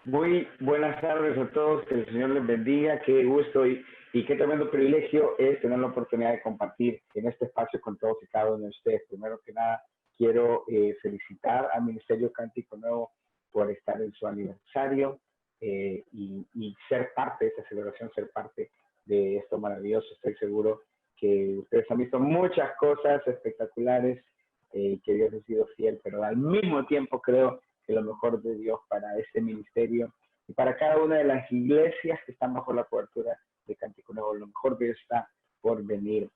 Muy buenas tardes a todos, que el Señor les bendiga, qué gusto y qué tremendo privilegio es tener la oportunidad de compartir en este espacio con todos y cada uno de ustedes. Primero que nada, quiero felicitar al Ministerio Cántico Nuevo por estar en su aniversario y ser parte de esta celebración, ser parte de esto maravilloso. Estoy seguro que ustedes han visto muchas cosas espectaculares, que Dios ha sido fiel, pero al mismo tiempo creo que lo mejor de Dios para este ministerio y para cada una de las iglesias que están bajo la cobertura de Cántico Nuevo. Lo mejor de Dios está por venir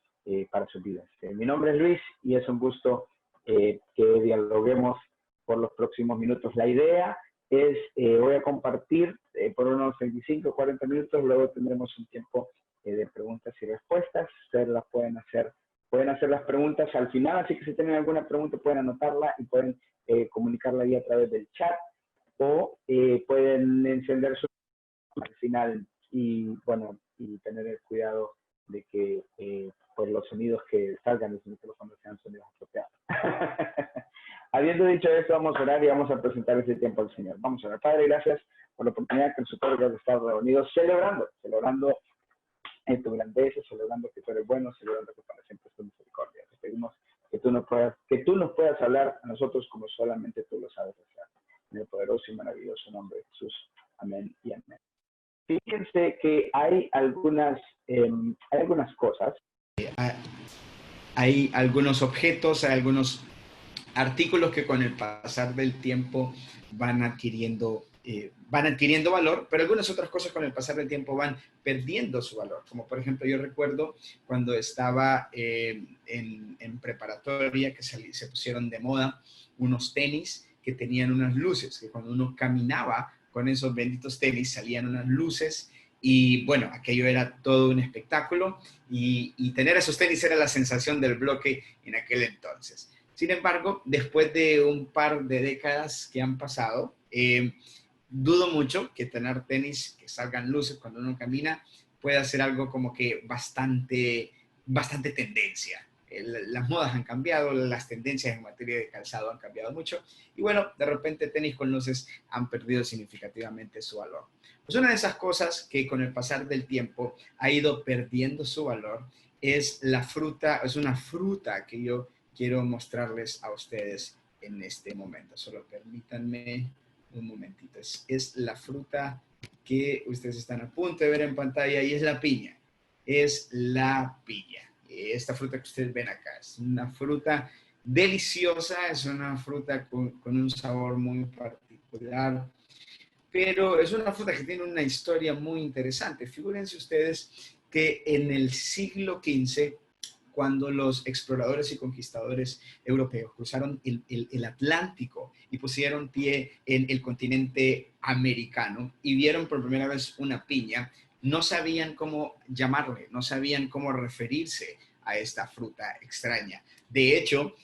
para sus vidas. Mi nombre es Luis y es un gusto que dialoguemos por los próximos minutos. La idea es, voy a compartir por unos 25 o 40 minutos, luego tendremos un tiempo de preguntas y respuestas. Ustedes las pueden hacer las preguntas al final, así que si tienen alguna pregunta pueden anotarla y pueden comunicarla ahí a través del chat o pueden encender su al final y bueno, y tener el cuidado de que pues los sonidos que salgan de su micrófono sean sonidos apropiados. Habiendo dicho esto, vamos a orar y vamos a presentar este tiempo al Señor. Vamos a orar. Padre, gracias por la oportunidad que nosotros hemos estado reunidos celebrando en tu grandeza, celebrando que tú eres bueno, celebrando que para siempre es tu misericordia. Te pedimos que tú nos puedas hablar a nosotros como solamente tú lo sabes hacer. En el poderoso y maravilloso nombre de Jesús. Amén y amén. Fíjense que hay algunas cosas. Hay algunos objetos, hay algunos artículos que con el pasar del tiempo van adquiriendo valor, pero algunas otras cosas con el pasar del tiempo van perdiendo su valor. Como por ejemplo, yo recuerdo cuando estaba en preparatoria que se pusieron de moda unos tenis que tenían unas luces, que cuando uno caminaba con esos benditos tenis salían unas luces y bueno, aquello era todo un espectáculo y tener esos tenis era la sensación del bloque en aquel entonces. Sin embargo, después de un par de décadas que han pasado, dudo mucho que tener tenis que salgan luces cuando uno camina pueda ser algo como que bastante tendencia. Las modas han cambiado, las tendencias en materia de calzado han cambiado mucho y bueno, de repente tenis con luces han perdido significativamente su valor. Pues una de esas cosas que con el pasar del tiempo ha ido perdiendo su valor es una fruta que yo quiero mostrarles a ustedes en este momento. Solo permítanme un momentito. Es la fruta que ustedes están a punto de ver en pantalla y es la piña. Es la piña. Esta fruta que ustedes ven acá es una fruta deliciosa, es una fruta con un sabor muy particular, pero es una fruta que tiene una historia muy interesante. Figúrense ustedes que en el siglo XV, cuando los exploradores y conquistadores europeos cruzaron el Atlántico y pusieron pie en el continente americano y vieron por primera vez una piña, no sabían cómo llamarle, no sabían cómo referirse a esta fruta extraña. De hecho,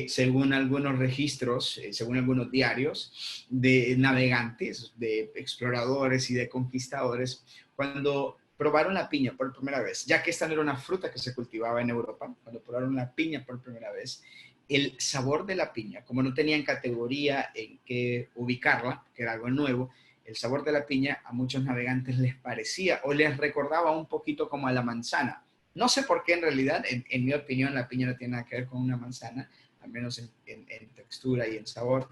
según algunos registros, según algunos diarios de navegantes, de exploradores y de conquistadores, cuando probaron la piña por primera vez, ya que esta no era una fruta que se cultivaba en Europa, cuando probaron la piña por primera vez, el sabor de la piña, como no tenían categoría en que ubicarla, que era algo nuevo, el sabor de la piña a muchos navegantes les parecía o les recordaba un poquito como a la manzana. No sé por qué en realidad, en mi opinión, la piña no tiene nada que ver con una manzana, al menos en textura y en sabor,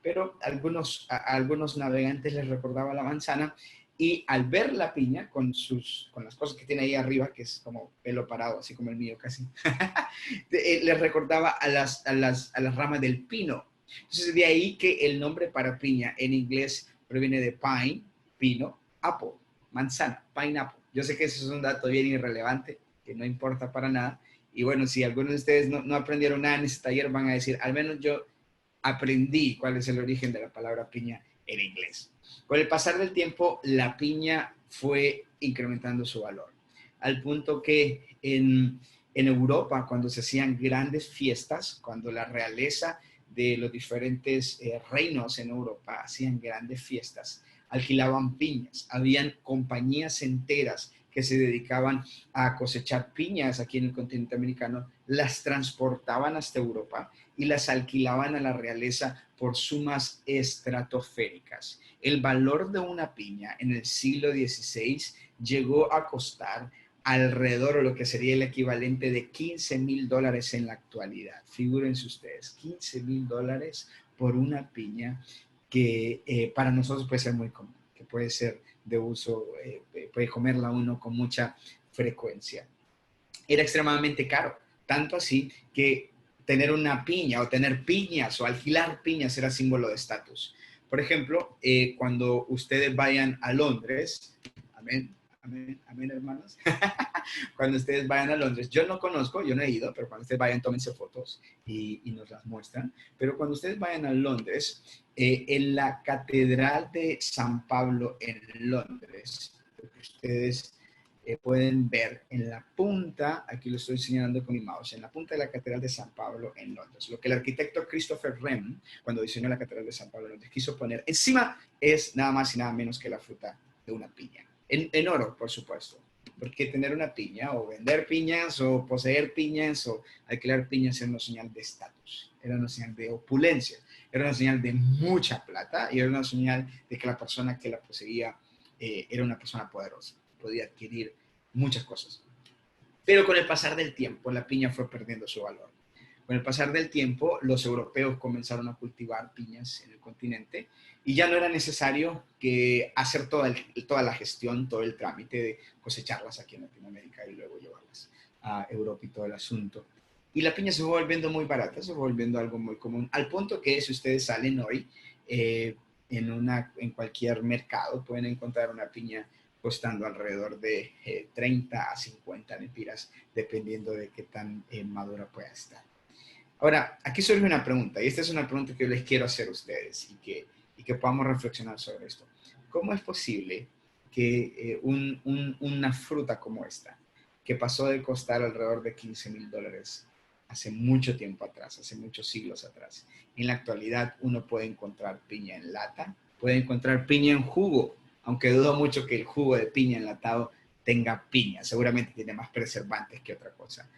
pero a algunos navegantes les recordaba la manzana y al ver la piña con las cosas que tiene ahí arriba, que es como pelo parado, así como el mío casi, les recordaba a las ramas del pino. Entonces de ahí que el nombre para piña en inglés proviene de pine, pino, apple, manzana, pineapple. Yo sé que eso es un dato bien irrelevante, que no importa para nada. Y bueno, si algunos de ustedes no aprendieron nada en este taller, van a decir, al menos yo aprendí cuál es el origen de la palabra piña en inglés. Con el pasar del tiempo, la piña fue incrementando su valor, al punto que en Europa, cuando se hacían grandes fiestas, cuando la realeza de los diferentes reinos en Europa hacían grandes fiestas, alquilaban piñas. Habían compañías enteras que se dedicaban a cosechar piñas aquí en el continente americano, las transportaban hasta Europa y las alquilaban a la realeza por sumas estratosféricas. El valor de una piña en el siglo XVI llegó a costar alrededor, o lo que sería el equivalente de $15,000 en la actualidad. Figúrense ustedes, $15,000 por una piña que para nosotros puede ser muy común, que puede ser de uso, puede comerla uno con mucha frecuencia. Era extremadamente caro, tanto así que tener una piña o tener piñas o alquilar piñas era símbolo de estatus. Por ejemplo, cuando ustedes vayan a Londres, amén, amén, amén, hermanos. Cuando ustedes vayan a Londres, yo no conozco, yo no he ido, pero cuando ustedes vayan, tómense fotos y nos las muestran. Pero cuando ustedes vayan a Londres, en la Catedral de San Pablo en Londres, ustedes pueden ver en la punta, aquí lo estoy señalando con mi mouse, en la punta de la Catedral de San Pablo en Londres. Lo que el arquitecto Christopher Wren, cuando diseñó la Catedral de San Pablo en Londres, quiso poner encima es nada más y nada menos que la fruta de una piña. En oro, por supuesto. Porque tener una piña o vender piñas o poseer piñas o alquilar piñas era una señal de estatus, era una señal de opulencia, era una señal de mucha plata y era una señal de que la persona que la poseía era una persona poderosa, podía adquirir muchas cosas. Pero con el pasar del tiempo, la piña fue perdiendo su valor. Con el pasar del tiempo, los europeos comenzaron a cultivar piñas en el continente y ya no era necesario que hacer toda la gestión, todo el trámite de cosecharlas aquí en Latinoamérica y luego llevarlas a Europa y todo el asunto. Y la piña se fue volviendo muy barata, se fue volviendo algo muy común, al punto que si ustedes salen hoy en cualquier mercado, pueden encontrar una piña costando alrededor de 30 a 50 lempiras, dependiendo de qué tan madura pueda estar. Ahora, aquí surge una pregunta, y esta es una pregunta que yo les quiero hacer a ustedes y que podamos reflexionar sobre esto. ¿Cómo es posible que una fruta como esta, que pasó de costar alrededor de $15,000 hace mucho tiempo atrás, hace muchos siglos atrás, en la actualidad uno puede encontrar piña en lata, puede encontrar piña en jugo, aunque dudo mucho que el jugo de piña enlatado tenga piña, seguramente tiene más preservantes que otra cosa.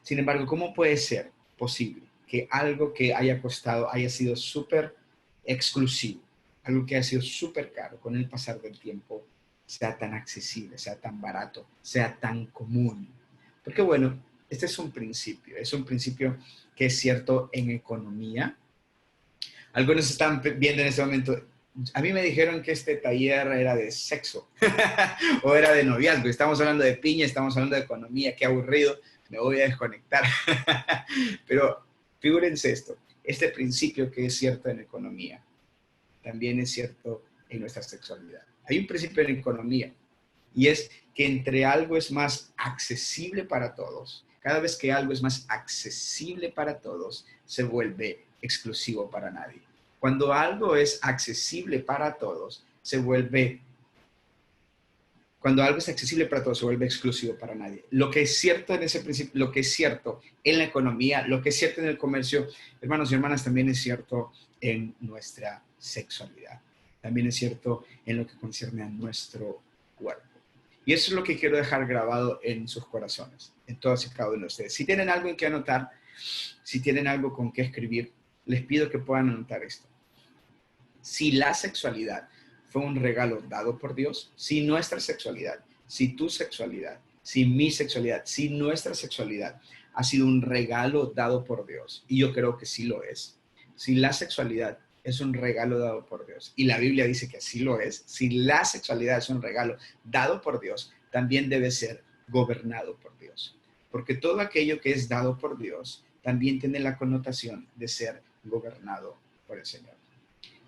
Sin embargo, ¿cómo puede ser posible que algo que haya costado haya sido súper exclusivo, algo que haya sido súper caro, con el pasar del tiempo sea tan accesible, sea tan barato, sea tan común? Porque bueno, este es un principio que es cierto en economía. Algunos están viendo en este momento, a mí me dijeron que este taller era de sexo o era de noviazgo. Estamos hablando de piña, estamos hablando de economía, qué aburrido, me voy a desconectar. Pero figúrense esto, este principio que es cierto en economía, también es cierto en nuestra sexualidad. Hay un principio en economía y es que entre algo es más accesible para todos, cada vez que algo es más accesible para todos, se vuelve exclusivo para nadie. Cuando algo es accesible para todos, cuando algo es accesible para todos, se vuelve exclusivo para nadie. Lo que es cierto en ese principio, lo que es cierto en la economía, lo que es cierto en el comercio, hermanos y hermanas, también es cierto en nuestra sexualidad. También es cierto en lo que concierne a nuestro cuerpo. Y eso es lo que quiero dejar grabado en sus corazones, en todos y cada uno de ustedes. Si tienen algo en que anotar, si tienen algo con que escribir, les pido que puedan anotar esto. Si la sexualidad fue un regalo dado por Dios, si nuestra sexualidad, si tu sexualidad, si mi sexualidad, si nuestra sexualidad ha sido un regalo dado por Dios, y yo creo que sí lo es, si la sexualidad es un regalo dado por Dios, y la Biblia dice que así lo es, si la sexualidad es un regalo dado por Dios, también debe ser gobernado por Dios. Porque todo aquello que es dado por Dios también tiene la connotación de ser gobernado por el Señor.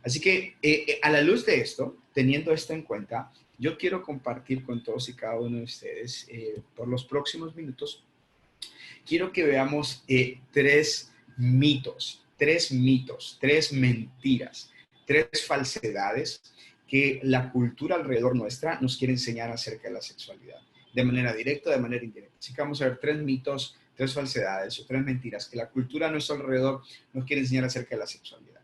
Así que a la luz de esto, teniendo esto en cuenta, yo quiero compartir con todos y cada uno de ustedes por los próximos minutos, quiero que veamos tres mitos, tres mentiras, tres falsedades que la cultura alrededor nuestra nos quiere enseñar acerca de la sexualidad, de manera directa o de manera indirecta. Así que vamos a ver tres mitos, tres falsedades o tres mentiras que la cultura a nuestro alrededor nos quiere enseñar acerca de la sexualidad.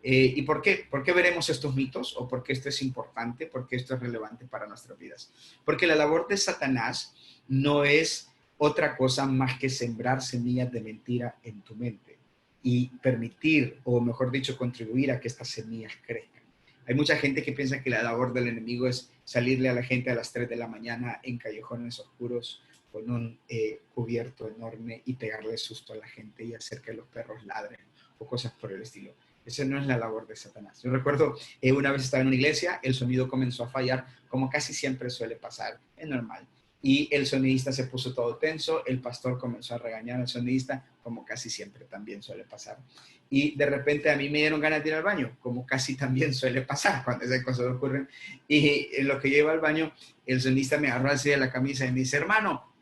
¿Y por qué? ¿Por qué veremos estos mitos? ¿O por qué esto es importante? ¿Por qué esto es relevante para nuestras vidas? Porque la labor de Satanás no es otra cosa más que sembrar semillas de mentira en tu mente y permitir, o mejor dicho, contribuir a que estas semillas crezcan. Hay mucha gente que piensa que la labor del enemigo es salirle a la gente a las 3 de la mañana en callejones oscuros con un cubierto enorme y pegarle susto a la gente y hacer que los perros ladren o cosas por el estilo. Esa no es la labor de Satanás. Yo recuerdo, una vez estaba en una iglesia, el sonido comenzó a fallar, como casi siempre suele pasar, es normal. Y el sonidista se puso todo tenso, el pastor comenzó a regañar al sonidista, como casi siempre también suele pasar. Y de repente a mí me dieron ganas de ir al baño, como casi también suele pasar cuando esas cosas ocurren. Y en lo que yo iba al baño, el sonidista me agarró así de la camisa y me dice, hermano,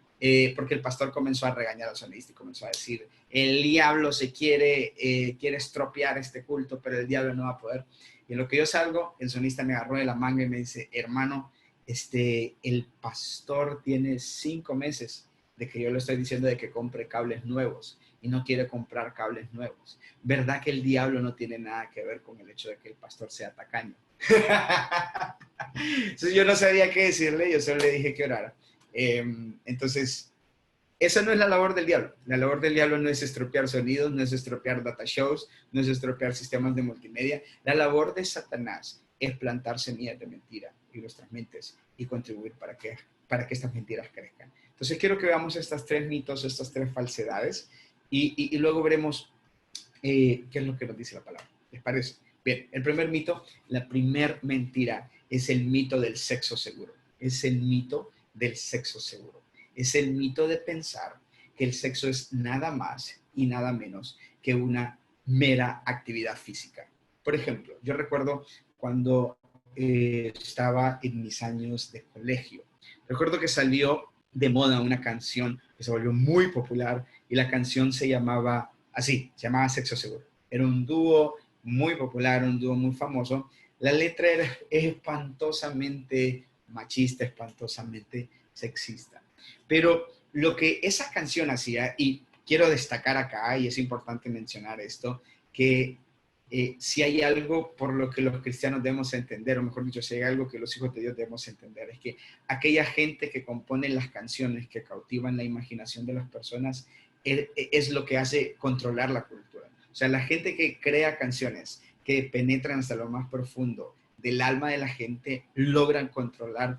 porque el pastor comenzó a regañar al sonidista y comenzó a decir, el diablo se quiere estropear este culto, pero el diablo no va a poder. Y en lo que yo salgo, el sonidista me agarró de la manga y me dice, hermano, el pastor tiene 5 meses de que yo le estoy diciendo de que compre cables nuevos y no quiere comprar cables nuevos. ¿Verdad que el diablo no tiene nada que ver con el hecho de que el pastor sea tacaño? Entonces yo no sabía qué decirle, yo solo le dije que orara. Entonces, esa no es la labor del diablo. La labor del diablo no es estropear sonidos, no es estropear data shows, no es estropear sistemas de multimedia. La labor de Satanás es plantar semillas de mentira en nuestras mentes y contribuir para que estas mentiras crezcan. Entonces quiero que veamos estas 3 mitos, estas 3 falsedades y luego veremos qué es lo que nos dice la palabra. ¿Les parece? Bien, el primer mito, la primer mentira es el mito del sexo seguro. Es el mito del sexo seguro. Es el mito de pensar que el sexo es nada más y nada menos que una mera actividad física. Por ejemplo, yo recuerdo cuando estaba en mis años de colegio. Recuerdo que salió de moda una canción que se volvió muy popular y la canción se llamaba así, se llamaba Sexo Seguro. Era un dúo muy popular, un dúo muy famoso. La letra era espantosamente machista, espantosamente sexista. Pero lo que esa canción hacía, y quiero destacar acá, y es importante mencionar esto, que si hay algo por lo que los cristianos debemos entender, o mejor dicho, si hay algo que los hijos de Dios debemos entender, es que aquella gente que compone las canciones que cautivan la imaginación de las personas es lo que hace controlar la cultura. O sea, la gente que crea canciones que penetran hasta lo más profundo del alma de la gente logran controlar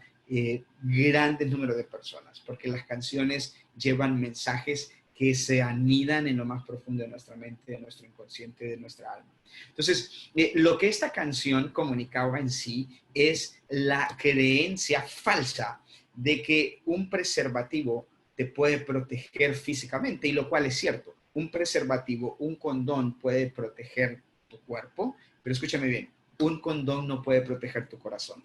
grandes números de personas, porque las canciones llevan mensajes que se anidan en lo más profundo de nuestra mente, de nuestro inconsciente, de nuestra alma. Entonces, lo que esta canción comunicaba en sí es la creencia falsa de que un preservativo te puede proteger físicamente, y lo cual es cierto. Un preservativo, un condón puede proteger tu cuerpo, pero escúchame bien, un condón no puede proteger tu corazón.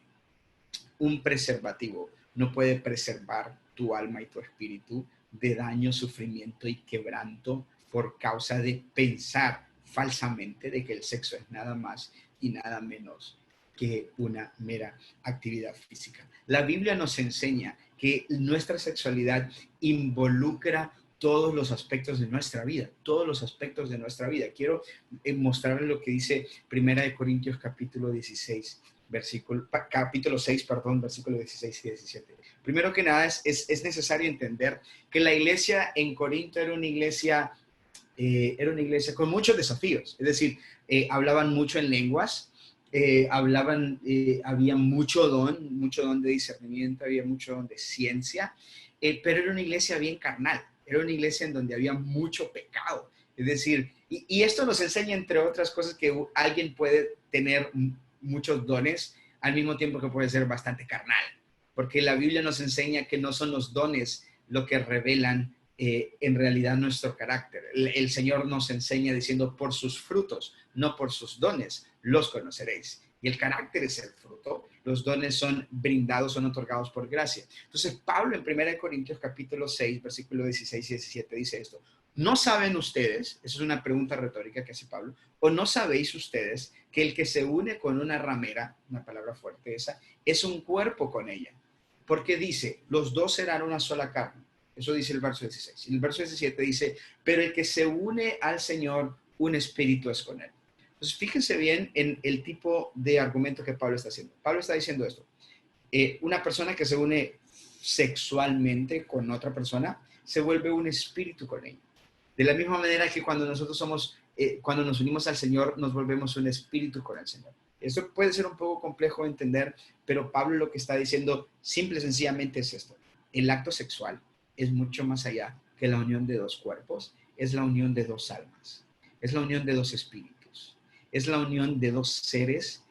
Un preservativo no puede preservar tu alma y tu espíritu de daño, sufrimiento y quebranto por causa de pensar falsamente de que el sexo es nada más y nada menos que una mera actividad física. La Biblia nos enseña que nuestra sexualidad involucra todos los aspectos de nuestra vida, todos los aspectos de nuestra vida. Quiero mostrarles lo que dice 1 Corintios capítulo 16, capítulo 6, perdón, versículos 16 y 17. Primero que nada, es necesario entender que la iglesia en Corinto era una iglesia con muchos desafíos. Es decir, hablaban mucho en lenguas, había mucho don de discernimiento, había mucho don de ciencia, pero era una iglesia bien carnal, era una iglesia en donde había mucho pecado. Es decir, y esto nos enseña, entre otras cosas, que alguien puede tener muchos dones al mismo tiempo que puede ser bastante carnal, porque la Biblia nos enseña que no son los dones lo que revelan en realidad nuestro carácter. El Señor nos enseña diciendo, por sus frutos, no por sus dones, los conoceréis. Y el carácter es el fruto. Los dones son brindados, son otorgados por gracia. Entonces, Pablo en 1 Corintios capítulo 6, versículos 16 y 17 dice esto. ¿No saben ustedes, esa es una pregunta retórica que hace Pablo, o no sabéis ustedes que el que se une con una ramera, una palabra fuerte esa, es un cuerpo con ella? Porque dice, los dos serán una sola carne. Eso dice el verso 16. Y el verso 17 dice, pero el que se une al Señor, un espíritu es con él. Entonces, fíjense bien en el tipo de argumento que Pablo está haciendo. Pablo está diciendo esto. Una persona que se une sexualmente con otra persona se vuelve un espíritu con ella. De la misma manera que cuando nosotros cuando nos unimos al Señor, nos volvemos un espíritu con el Señor. Eso puede ser un poco complejo de entender, pero Pablo lo que está diciendo simple y sencillamente es esto. El acto sexual es mucho más allá que la unión de dos cuerpos, es la unión de dos almas, es la unión de dos espíritus, es la unión de dos seres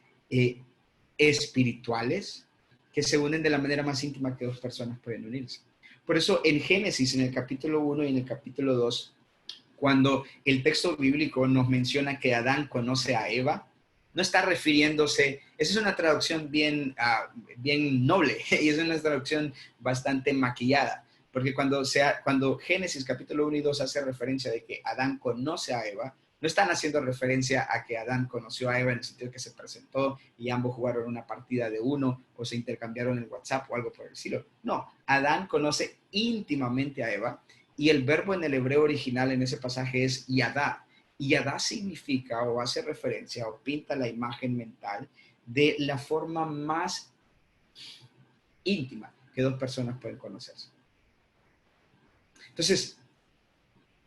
espirituales que se unen de la manera más íntima que dos personas pueden unirse. Por eso en Génesis, en el capítulo 1 y en el capítulo 2, cuando el texto bíblico nos menciona que Adán conoce a Eva, no está refiriéndose, esa es una traducción bien noble y es una traducción bastante maquillada, porque cuando Génesis capítulo 1 y 2 hace referencia de que Adán conoce a Eva, no están haciendo referencia a que Adán conoció a Eva en el sentido que se presentó y ambos jugaron una partida de uno o se intercambiaron el WhatsApp o algo por el estilo. No, Adán conoce íntimamente a Eva y el verbo en el hebreo original en ese pasaje es yadá. Y yadá significa o hace referencia o pinta la imagen mental de la forma más íntima que dos personas pueden conocerse. Entonces,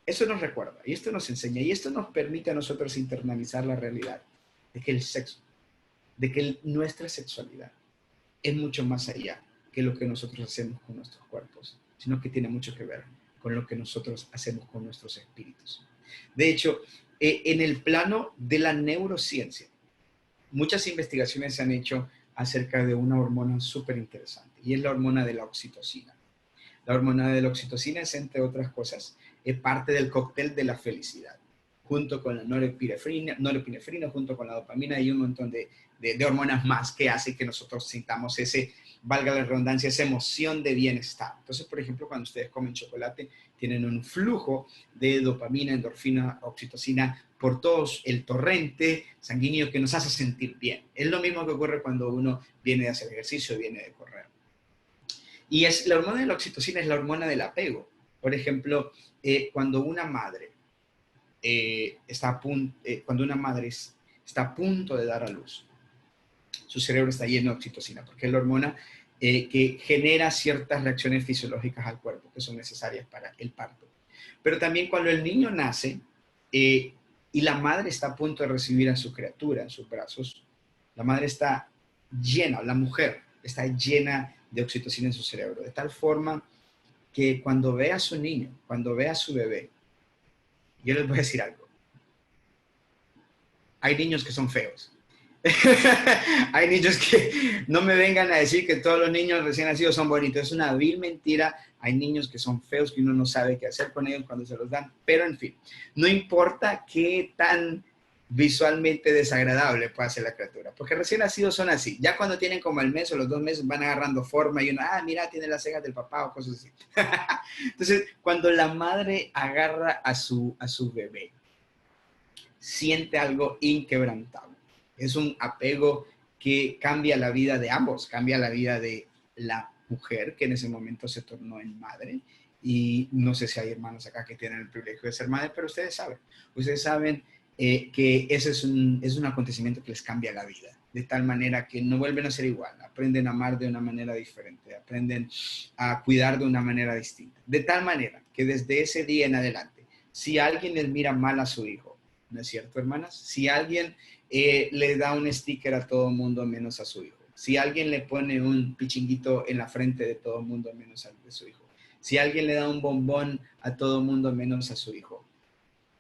esto nos recuerda y esto nos enseña y esto nos permite a nosotros internalizar la realidad de que el sexo, de que nuestra sexualidad es mucho más allá que lo que nosotros hacemos con nuestros cuerpos, sino que tiene mucho que ver con lo que nosotros hacemos con nuestros espíritus. De hecho, en el plano de la neurociencia, muchas investigaciones se han hecho acerca de una hormona súper interesante y es la hormona de la oxitocina. La hormona de la oxitocina es, entre otras cosas, parte del cóctel de la felicidad, junto con la norepinefrina, junto con la dopamina y un montón de hormonas más que hace que nosotros sintamos valga la redundancia, esa emoción de bienestar. Entonces, por ejemplo, cuando ustedes comen chocolate, tienen un flujo de dopamina, endorfina, oxitocina por todo el torrente sanguíneo que nos hace sentir bien. Es lo mismo que ocurre cuando uno viene de hacer ejercicio, viene de correr. Y la hormona de la oxitocina es la hormona del apego. Por ejemplo, cuando una madre está a punto de dar a luz, su cerebro está lleno de oxitocina, porque es la hormona que genera ciertas reacciones fisiológicas al cuerpo que son necesarias para el parto. Pero también cuando el niño nace y la madre está a punto de recibir a su criatura en sus brazos, la madre está llena, la mujer está llena de oxitocina en su cerebro, de tal forma que cuando ve a su niño, cuando ve a su bebé, yo les voy a decir algo. Hay niños que son feos. Hay niños que no me vengan a decir que todos los niños recién nacidos son bonitos. Es una vil mentira. Hay niños que son feos que uno no sabe qué hacer con ellos cuando se los dan. Pero en fin, no importa qué tan visualmente desagradable pueda ser la criatura, porque recién nacidos son así. Ya cuando tienen como el mes o los 2 meses van agarrando forma y uno, mira, tiene las cejas del papá o cosas así. Entonces, cuando la madre agarra a su bebé, siente algo inquebrantable. Es un apego que cambia la vida de ambos, cambia la vida de la mujer, que en ese momento se tornó en madre, y no sé si hay hermanos acá que tienen el privilegio de ser madre, pero ustedes saben que ese es un acontecimiento que les cambia la vida, de tal manera que no vuelven a ser igual, aprenden a amar de una manera diferente, aprenden a cuidar de una manera distinta, de tal manera que desde ese día en adelante, si alguien les mira mal a su hijo, ¿no es cierto, hermanas? Si alguien le da un sticker a todo mundo menos a su hijo, si alguien le pone un pichinguito en la frente de todo mundo menos al de su hijo, si alguien le da un bombón a todo mundo menos a su hijo,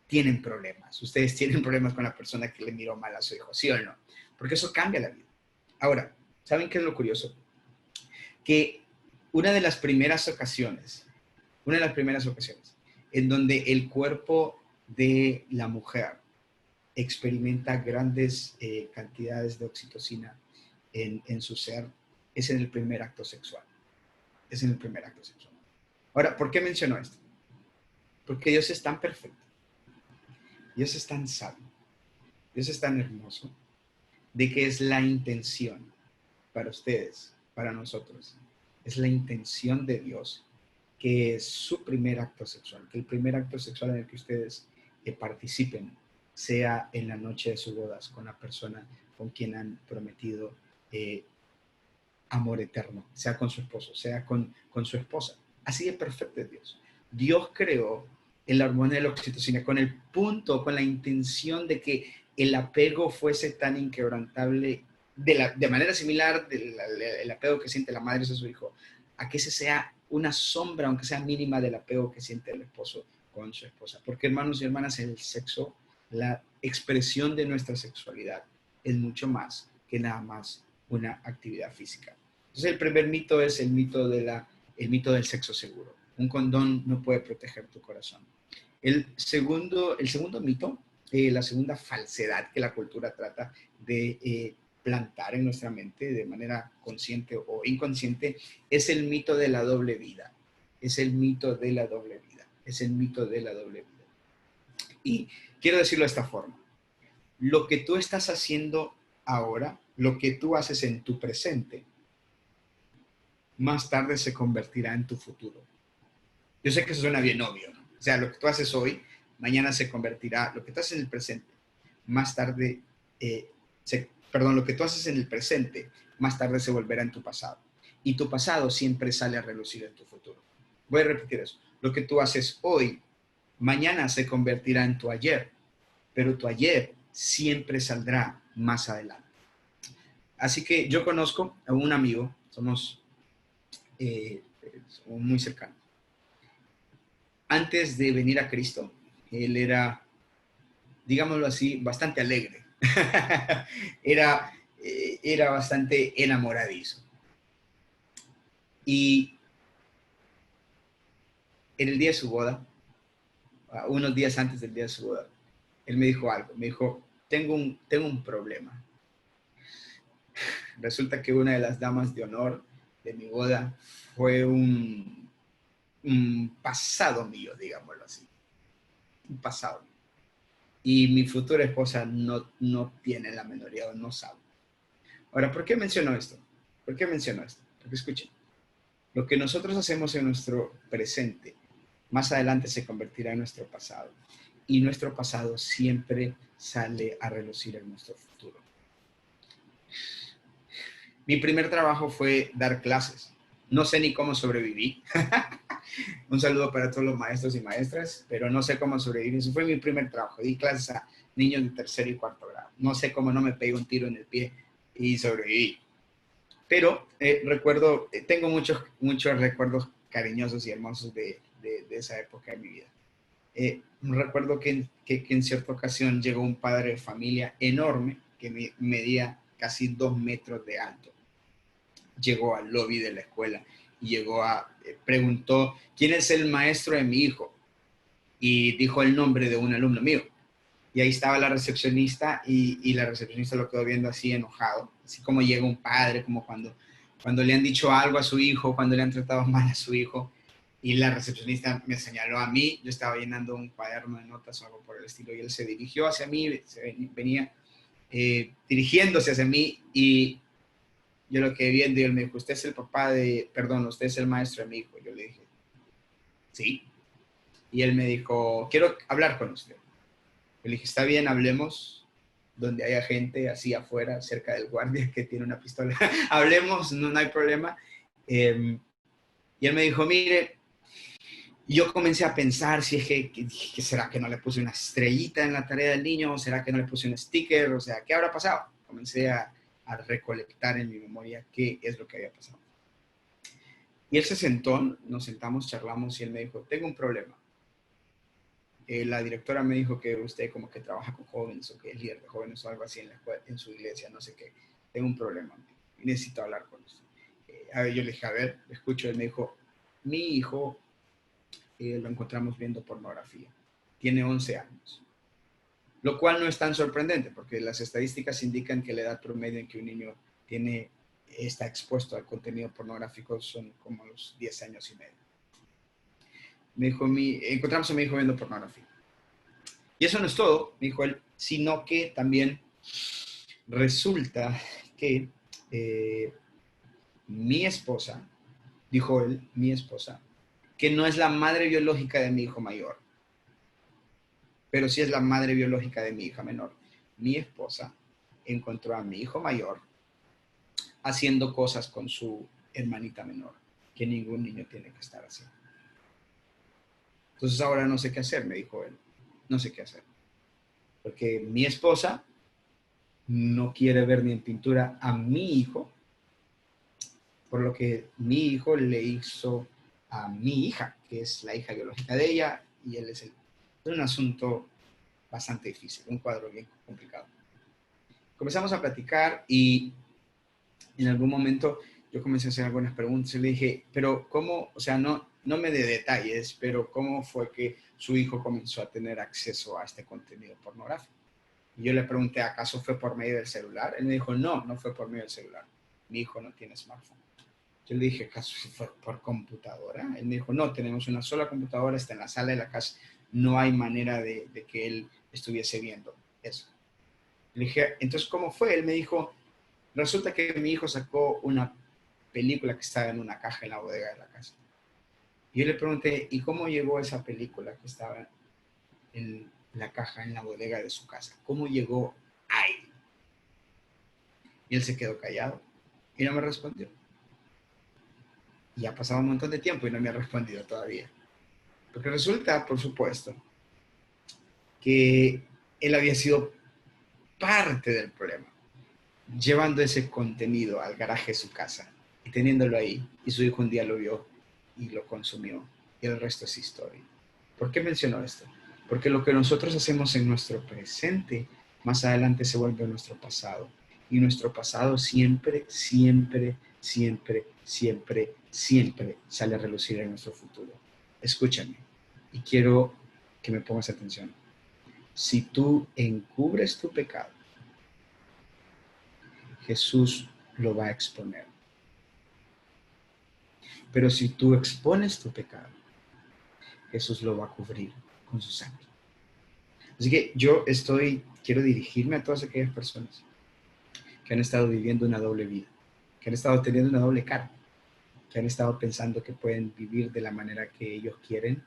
tienen problemas. Ustedes tienen problemas con la persona que le miró mal a su hijo, ¿sí o no? Porque eso cambia la vida. Ahora, ¿saben qué es lo curioso? Que una de las primeras ocasiones en donde el cuerpo de la mujer experimenta grandes cantidades de oxitocina en su ser, es en el primer acto sexual. Es en el primer acto sexual. Ahora, ¿por qué menciono esto? Porque Dios es tan perfecto, Dios es tan sabio, Dios es tan hermoso, de que es la intención para ustedes, para nosotros, es la intención de Dios que es su primer acto sexual, que el primer acto sexual en el que ustedes participen sea en la noche de sus bodas con la persona con quien han prometido amor eterno, sea con su esposo, sea con su esposa. Así de perfecto es Dios. Dios creó el hormona de la oxitocina con el punto, con la intención de que el apego fuese tan inquebrantable, de manera similar el apego que siente la madre hacia su hijo, a que ese sea una sombra, aunque sea mínima, del apego que siente el esposo con su esposa. Porque, hermanos y hermanas, el sexo, la expresión de nuestra sexualidad, es mucho más que nada más una actividad física. Entonces, el primer mito es el mito del sexo seguro. Un condón no puede proteger tu corazón. El segundo mito, la segunda falsedad que la cultura trata de plantar en nuestra mente de manera consciente o inconsciente, es el mito de la doble vida. Es el mito de la doble vida. Es el mito de la doble vida. Y quiero decirlo de esta forma. Lo que tú estás haciendo ahora, lo que tú haces en tu presente, más tarde se convertirá en tu futuro. Yo sé que eso suena bien obvio, ¿no? O sea, lo que tú haces hoy, mañana se convertirá, lo que tú haces en el presente, más tarde, lo que tú haces en el presente, más tarde se volverá en tu pasado. Y tu pasado siempre sale a relucir en tu futuro. Voy a repetir eso. Lo que tú haces hoy, mañana se convertirá en tu ayer, pero tu ayer siempre saldrá más adelante. Así que yo conozco a un amigo, somos muy cercanos. Antes de venir a Cristo, él era, digámoslo así, bastante alegre. era bastante enamoradizo. Y en el día de su boda, unos días antes del día de su boda, él me dijo algo. Me dijo, tengo un problema. Resulta que una de las damas de honor de mi boda fue un pasado mío, digámoslo así. Un pasado mío. Y mi futura esposa no tiene la menor idea, no sabe. Ahora, ¿por qué menciono esto? ¿Por qué menciono esto? Porque escuchen, lo que nosotros hacemos en nuestro presente, más adelante se convertirá en nuestro pasado. Y nuestro pasado siempre sale a relucir en nuestro futuro. Mi primer trabajo fue dar clases. No sé ni cómo sobreviví. Un saludo para todos los maestros y maestras, pero no sé cómo sobrevivir. Eso fue mi primer trabajo. Di clases a niños de tercero y cuarto grado. No sé cómo no me pegué un tiro en el pie y sobreviví. Pero recuerdo, tengo muchos recuerdos cariñosos y hermosos de esa época de mi vida. Recuerdo que en cierta ocasión llegó un padre de familia enorme que medía casi 2 metros de alto. Llegó al lobby de la escuela y preguntó, ¿quién es el maestro de mi hijo? Y dijo el nombre de un alumno mío. Y ahí estaba la recepcionista y la recepcionista lo quedó viendo así enojado, así como llega un padre, como cuando le han dicho algo a su hijo, cuando le han tratado mal a su hijo. Y la recepcionista me señaló a mí, yo estaba llenando un cuaderno de notas o algo por el estilo, y él se dirigió hacia mí, venía dirigiéndose hacia mí, y yo lo quedé viendo y él me dijo, usted es el usted es el maestro de mi hijo. Yo le dije, sí. Y él me dijo, quiero hablar con usted. Yo le dije, está bien, hablemos donde haya gente así afuera, cerca del guardia que tiene una pistola. Hablemos, no hay problema. Y él me dijo, mire, yo comencé a pensar si es que será que no le puse una estrellita en la tarea del niño, o será que no le puse un sticker, o sea, ¿qué habrá pasado? Comencé a recolectar en mi memoria qué es lo que había pasado. Y él se sentó, nos sentamos, charlamos y él me dijo, tengo un problema. La directora me dijo que usted como que trabaja con jóvenes o que es líder de jóvenes o algo así en su iglesia, no sé qué. Tengo un problema y necesito hablar con usted. Yo le dije, a ver, le escucho. Él me dijo, mi hijo lo encontramos viendo pornografía. Tiene 11 años. Lo cual no es tan sorprendente porque las estadísticas indican que la edad promedio en que un niño está expuesto al contenido pornográfico son como los 10 años y medio. Me dijo, encontramos a mi hijo viendo pornografía. Y eso no es todo, me dijo él, sino que también resulta que mi esposa, dijo él, mi esposa, que no es la madre biológica de mi hijo mayor. pero sí es la madre biológica de mi hija menor. Mi esposa encontró a mi hijo mayor haciendo cosas con su hermanita menor, que ningún niño tiene que estar haciendo. Entonces ahora no sé qué hacer, me dijo él. No sé qué hacer. Porque mi esposa no quiere ver ni en pintura a mi hijo, por lo que mi hijo le hizo a mi hija, que es la hija biológica de ella, y él es el... Es un asunto bastante difícil, un cuadro bien complicado. Comenzamos a platicar y en algún momento yo comencé a hacer algunas preguntas y le dije, pero ¿cómo? O sea, no me dé detalles, pero ¿cómo fue que su hijo comenzó a tener acceso a este contenido pornográfico? Y yo le pregunté, ¿acaso fue por medio del celular? Él me dijo, no fue por medio del celular. Mi hijo no tiene smartphone. Yo le dije, ¿acaso fue por computadora? Él me dijo, no, tenemos una sola computadora, está en la sala de la casa, no hay manera de que él estuviese viendo eso. Le dije, entonces, ¿cómo fue? Él me dijo, resulta que mi hijo sacó una película que estaba en una caja en la bodega de la casa. Y yo le pregunté, ¿y cómo llegó esa película que estaba en la caja en la bodega de su casa? ¿Cómo llegó ahí? Y él se quedó callado y no me respondió. Y ha pasado un montón de tiempo y no me ha respondido todavía. Porque resulta, por supuesto, que él había sido parte del problema, llevando ese contenido al garaje de su casa y teniéndolo ahí. Y su hijo un día lo vio y lo consumió. Y el resto es historia. ¿Por qué menciono esto? Porque lo que nosotros hacemos en nuestro presente, más adelante se vuelve nuestro pasado. Y nuestro pasado siempre, siempre, siempre, siempre, siempre sale a relucir en nuestro futuro. Escúchame. Y quiero que me pongas atención. Si tú encubres tu pecado, Jesús lo va a exponer. Pero si tú expones tu pecado, Jesús lo va a cubrir con su sangre. Así que quiero dirigirme a todas aquellas personas que han estado viviendo una doble vida, que han estado teniendo una doble cara, que han estado pensando que pueden vivir de la manera que ellos quieren,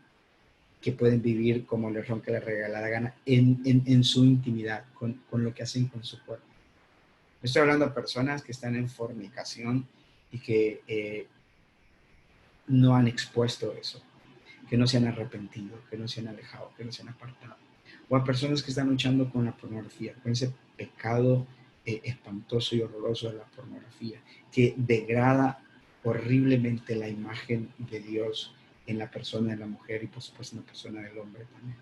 que pueden vivir como les ronque la regalada gana en su intimidad, con lo que hacen con su cuerpo. Estoy hablando a personas que están en fornicación y que no han expuesto eso, que no se han arrepentido, que no se han alejado, que no se han apartado. O a personas que están luchando con la pornografía, con ese pecado espantoso y horroroso de la pornografía, que degrada horriblemente la imagen de Dios en la persona de la mujer y por supuesto en la persona del hombre también.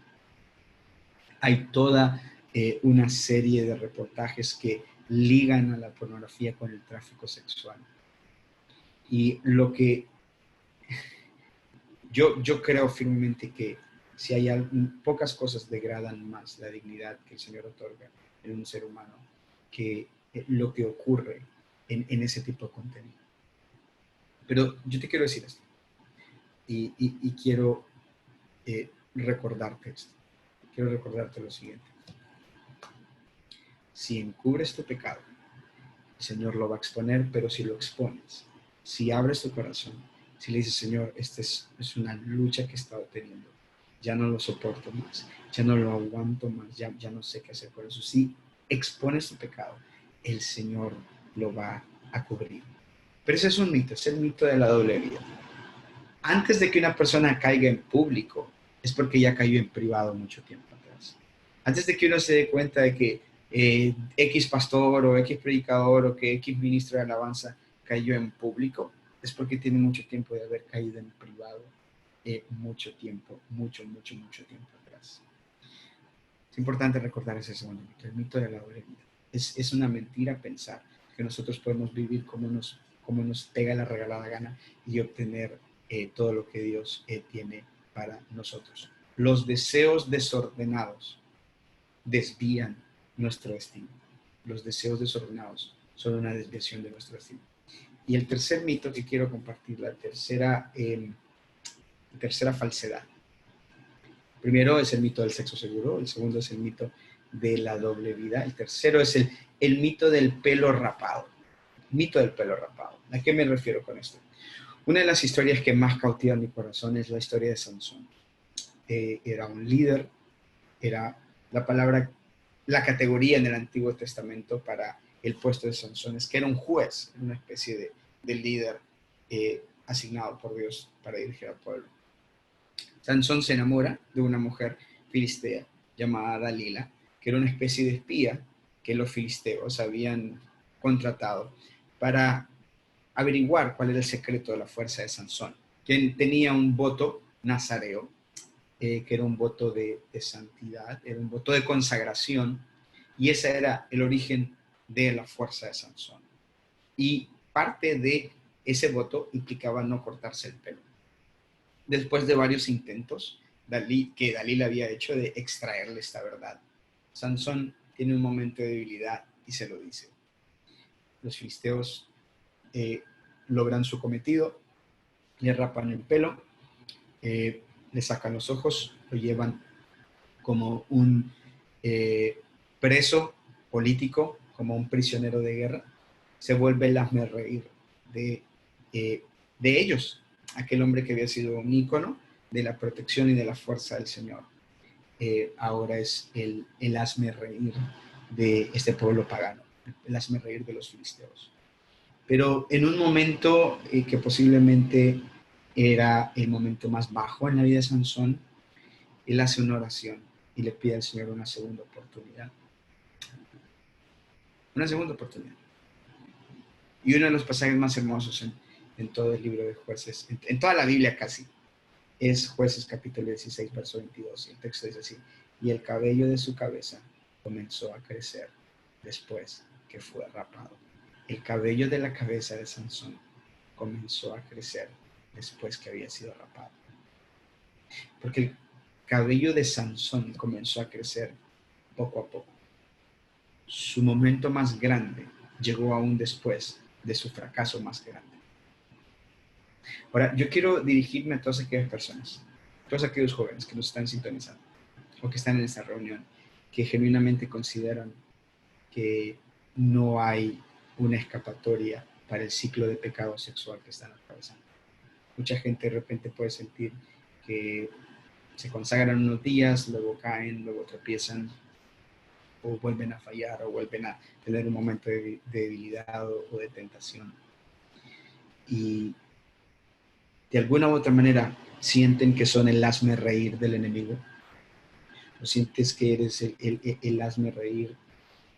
Hay toda una serie de reportajes que ligan a la pornografía con el tráfico sexual. Y lo que yo creo firmemente que si hay pocas cosas degradan más la dignidad que el Señor otorga en un ser humano que lo que ocurre en ese tipo de contenido. Pero yo te quiero decir esto y quiero recordarte esto. Quiero recordarte lo siguiente. Si encubres tu pecado, el Señor lo va a exponer, pero si lo expones, si abres tu corazón, si le dices, Señor, esta es una lucha que he estado teniendo, ya no lo soporto más, ya no lo aguanto más, ya no sé qué hacer con eso. Si expones tu pecado, el Señor lo va a cubrir. Pero ese es un mito, es el mito de la doble vida. Antes de que una persona caiga en público, es porque ya cayó en privado mucho tiempo atrás. Antes de que uno se dé cuenta de que X pastor o X predicador o que X ministro de alabanza cayó en público, es porque tiene mucho tiempo de haber caído en privado, mucho tiempo atrás. Es importante recordar ese segundo mito, el mito de la doble vida. Es una mentira pensar que nosotros podemos vivir como nos pega la regalada gana y obtener todo lo que Dios tiene para nosotros. Los deseos desordenados desvían nuestro destino. Los deseos desordenados son una desviación de nuestro destino. Y el tercer mito que quiero compartir, la tercera falsedad. Primero es el mito del sexo seguro, el segundo es el mito de la doble vida, el tercero es el mito del pelo rapado. Mito del pelo rapado. ¿A qué me refiero con esto? Una de las historias que más cautiva mi corazón es la historia de Sansón. Era un líder era la palabra, la categoría en el Antiguo Testamento para el puesto de Sansón, es que era un juez, una especie de líder asignado por Dios para dirigir al pueblo. Sansón se enamora de una mujer filistea llamada Dalila, que era una especie de espía que los filisteos habían contratado para averiguar cuál era el secreto de la fuerza de Sansón, quien tenía un voto nazareo, que era un voto de santidad, era un voto de consagración, y ese era el origen de la fuerza de Sansón. Y parte de ese voto implicaba no cortarse el pelo. Después de varios intentos que Dalila había hecho de extraerle esta verdad, Sansón tiene un momento de debilidad y se lo dice. Los filisteos logran su cometido, le rapan el pelo, le sacan los ojos, lo llevan como un preso político, como un prisionero de guerra. Se vuelve el hazmerreír de ellos, aquel hombre que había sido un ícono de la protección y de la fuerza del Señor. Ahora es el hazmerreír de este pueblo pagano, el hazmerreír de los filisteos. Pero en un momento que posiblemente era el momento más bajo en la vida de Sansón, él hace una oración y le pide al Señor una segunda oportunidad. Una segunda oportunidad. Y uno de los pasajes más hermosos en todo el libro de Jueces, en toda la Biblia casi, es Jueces capítulo 16, verso 22. Y el texto dice así: y el cabello de su cabeza comenzó a crecer después que fue rapado. El cabello de la cabeza de Sansón comenzó a crecer después que había sido rapado. Porque el cabello de Sansón comenzó a crecer poco a poco. Su momento más grande llegó aún después de su fracaso más grande. Ahora, yo quiero dirigirme a todas aquellas personas, todos aquellos jóvenes que nos están sintonizando o que están en esta reunión, que genuinamente consideran que no hay una escapatoria para el ciclo de pecado sexual que están atravesando. Mucha gente de repente puede sentir que se consagran unos días, luego caen, luego tropiezan, o vuelven a fallar, o vuelven a tener un momento de debilidad o de tentación. Y de alguna u otra manera sienten que son el hazmerreír del enemigo, o sientes que eres el hazmerreír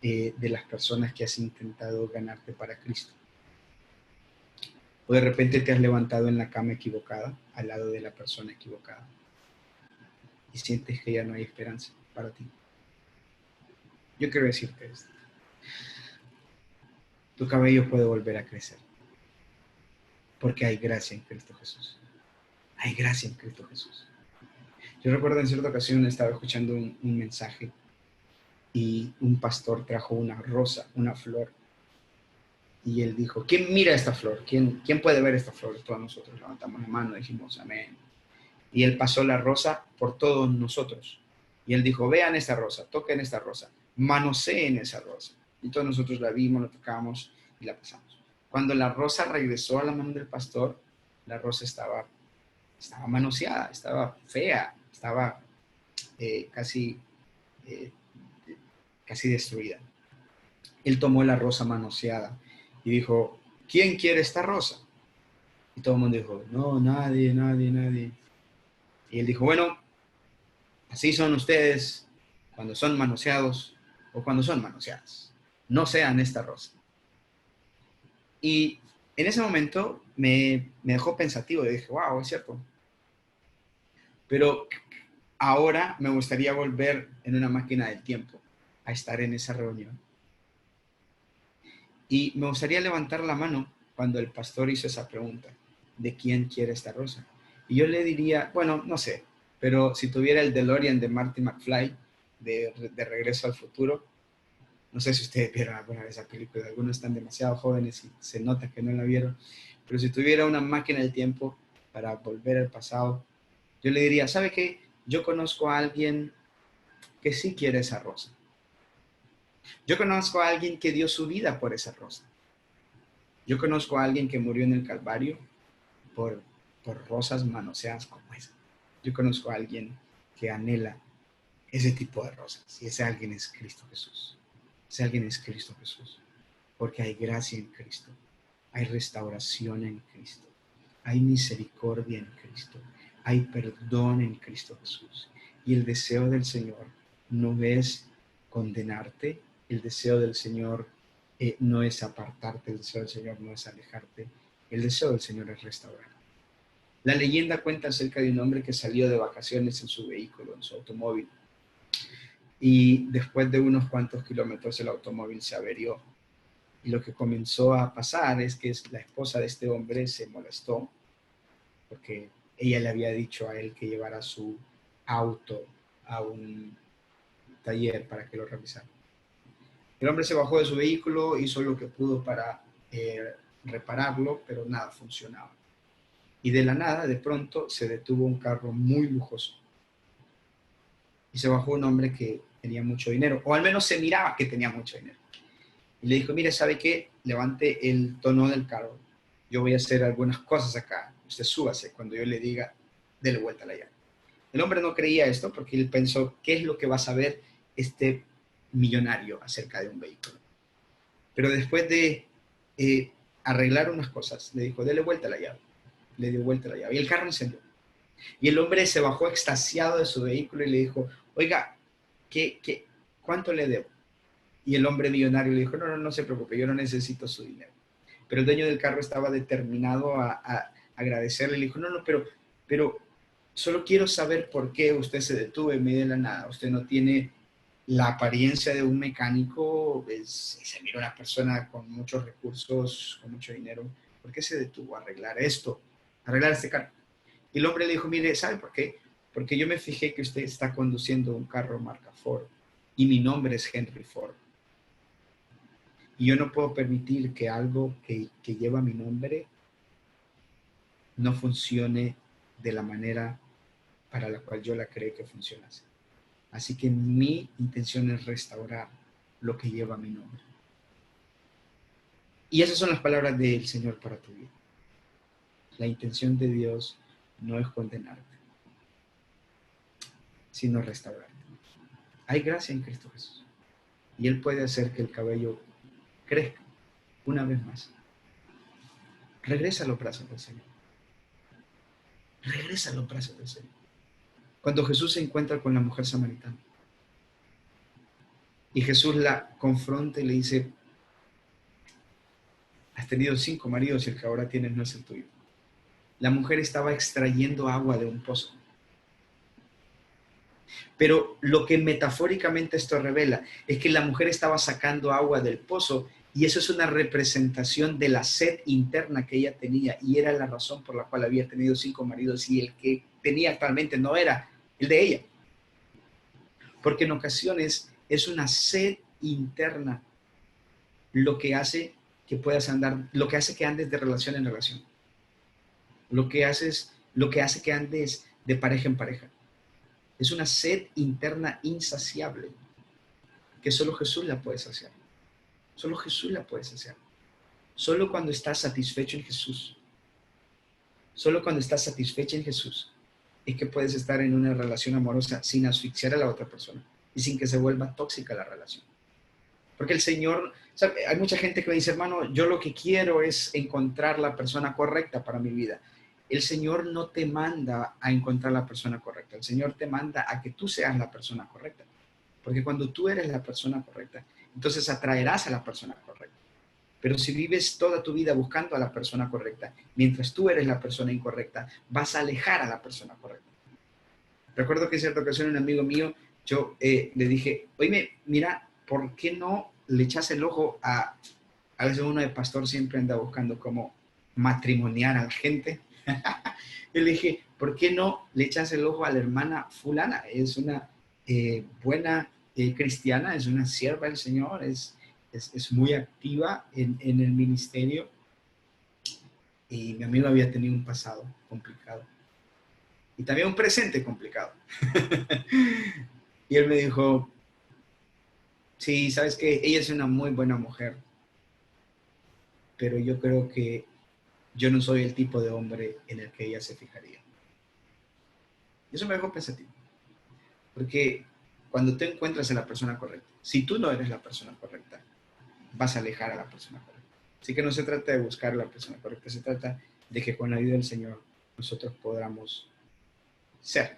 de las personas que has intentado ganarte para Cristo. O de repente te has levantado en la cama equivocada, al lado de la persona equivocada, y sientes que ya no hay esperanza para ti. Yo quiero decirte esto. Tu cabello puede volver a crecer, porque hay gracia en Cristo Jesús. Hay gracia en Cristo Jesús. Yo recuerdo en cierta ocasión estaba escuchando un mensaje y un pastor trajo una rosa, una flor, y él dijo: ¿quién mira esta flor? ¿Quién puede ver esta flor? Todos nosotros levantamos la mano y dijimos amén. Y él pasó la rosa por todos nosotros. Y él dijo: vean esta rosa, toquen esta rosa, manoseen esa rosa. Y todos nosotros la vimos, la tocamos y la pasamos. Cuando la rosa regresó a la mano del pastor, la rosa estaba manoseada, estaba fea, estaba casi destruida. Él tomó la rosa manoseada y dijo: ¿quién quiere esta rosa? Y todo el mundo dijo: no, nadie. Y él dijo: bueno, así son ustedes cuando son manoseados o cuando son manoseadas. No sean esta rosa. Y en ese momento me dejó pensativo y dije: wow, es cierto. Pero ahora me gustaría volver en una máquina del tiempo a estar en esa reunión. Y me gustaría levantar la mano cuando el pastor hizo esa pregunta: ¿de quién quiere esta rosa? Y yo le diría, bueno, no sé, pero si tuviera el DeLorean de Marty McFly, de Regreso al Futuro, no sé si ustedes vieron alguna vez esa película, algunos están demasiado jóvenes y se nota que no la vieron, pero si tuviera una máquina del tiempo para volver al pasado, yo le diría: ¿sabe qué? Yo conozco a alguien que sí quiere esa rosa. Yo conozco a alguien que dio su vida por esa rosa. Yo conozco a alguien que murió en el Calvario por rosas manoseadas como esa. Yo conozco a alguien que anhela ese tipo de rosas. Y ese alguien es Cristo Jesús. Ese alguien es Cristo Jesús. Porque hay gracia en Cristo. Hay restauración en Cristo. Hay misericordia en Cristo. Hay perdón en Cristo Jesús. Y el deseo del Señor no es condenarte. El deseo del Señor no es apartarte. El deseo del Señor no es alejarte. El deseo del Señor es restaurar. La leyenda cuenta acerca de un hombre que salió de vacaciones en su vehículo, en su automóvil. Y después de unos cuantos kilómetros el automóvil se averió. Y lo que comenzó a pasar es que la esposa de este hombre se molestó porque ella le había dicho a él que llevara su auto a un taller para que lo revisara. El hombre se bajó de su vehículo, hizo lo que pudo para repararlo, pero nada funcionaba. Y de la nada, de pronto, se detuvo un carro muy lujoso. Y se bajó un hombre que tenía mucho dinero, o al menos se miraba que tenía mucho dinero. Y le dijo, mire, ¿sabe qué? Levante el tono del carro. Yo voy a hacer algunas cosas acá. Usted súbase. Cuando yo le diga, dele vuelta a la llave. El hombre no creía esto porque él pensó, ¿qué es lo que va a saber este millonario acerca de un vehículo? Pero después de arreglar unas cosas, le dijo, dele vuelta a la llave. Le dio vuelta a la llave y el carro encendió. Y el hombre se bajó extasiado de su vehículo y le dijo, oiga, ¿cuánto le debo? Y el hombre millonario le dijo, no se preocupe, yo no necesito su dinero. Pero el dueño del carro estaba determinado a agradecerle. Le dijo, pero solo quiero saber por qué usted se detuvo en medio de la nada. Usted no tiene la apariencia de un mecánico, se mira una persona con muchos recursos, con mucho dinero. ¿Por qué se detuvo a arreglar esto? A arreglar este carro. Y el hombre le dijo, mire, ¿sabe por qué? Porque yo me fijé que usted está conduciendo un carro marca Ford y mi nombre es Henry Ford. Y yo no puedo permitir que algo que lleva mi nombre no funcione de la manera para la cual yo la creé que funcionase. Así que mi intención es restaurar lo que lleva mi nombre. Y esas son las palabras del Señor para tu vida. La intención de Dios no es condenarte, sino restaurarte. Hay gracia en Cristo Jesús. Y Él puede hacer que el cabello crezca una vez más. Regresa a los brazos del Señor. Regresa a los brazos del Señor. Cuando Jesús se encuentra con la mujer samaritana y Jesús la confronta y le dice, has tenido 5 maridos y el que ahora tienes no es el tuyo. La mujer estaba extrayendo agua de un pozo. Pero lo que metafóricamente esto revela es que la mujer estaba sacando agua del pozo y eso es una representación de la sed interna que ella tenía y era la razón por la cual había tenido 5 maridos y el que tenía actualmente no era el de ella. Porque en ocasiones es una sed interna lo que hace que puedas andar, lo que hace que andes de relación en relación. Lo que hace que andes de pareja en pareja. Es una sed interna insaciable que solo Jesús la puede saciar. Solo Jesús la puede saciar. Solo cuando estás satisfecho en Jesús. Solo cuando estás satisfecho en Jesús es que puedes estar en una relación amorosa sin asfixiar a la otra persona y sin que se vuelva tóxica la relación. Porque el Señor, ¿sabe? Hay mucha gente que me dice, hermano, yo lo que quiero es encontrar la persona correcta para mi vida. El Señor no te manda a encontrar la persona correcta. El Señor te manda a que tú seas la persona correcta. Porque cuando tú eres la persona correcta, entonces atraerás a la persona correcta. Pero si vives toda tu vida buscando a la persona correcta, mientras tú eres la persona incorrecta, vas a alejar a la persona correcta. Recuerdo que en cierta ocasión un amigo mío, yo le dije, oye, mira, ¿por qué no le echas el ojo a veces uno de pastor siempre anda buscando cómo matrimoniar a la gente? Yo le dije, ¿por qué no le echas el ojo a la hermana fulana? Es una buena cristiana, es una sierva del Señor, es muy activa en el ministerio. Y mi amigo había tenido un pasado complicado. Y también un presente complicado. Y él me dijo, sí, ¿sabes qué? Ella es una muy buena mujer, pero yo creo que yo no soy el tipo de hombre en el que ella se fijaría. Y eso me dejó pensativo. Porque cuando te encuentras a la persona correcta. Si tú no eres la persona correcta, vas a alejar a la persona correcta. Así que no se trata de buscar a la persona correcta, se trata de que con la ayuda del Señor nosotros podamos ser,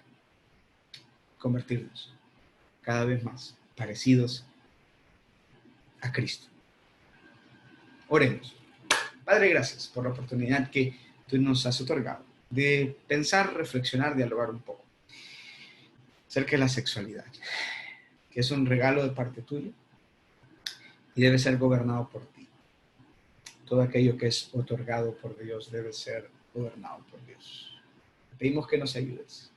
convertirnos cada vez más parecidos a Cristo. Oremos. Padre, gracias por la oportunidad que tú nos has otorgado de pensar, reflexionar, dialogar un poco acerca de la sexualidad, que es un regalo de parte tuya y debe ser gobernado por ti. Todo aquello que es otorgado por Dios debe ser gobernado por Dios. Pedimos que nos ayudes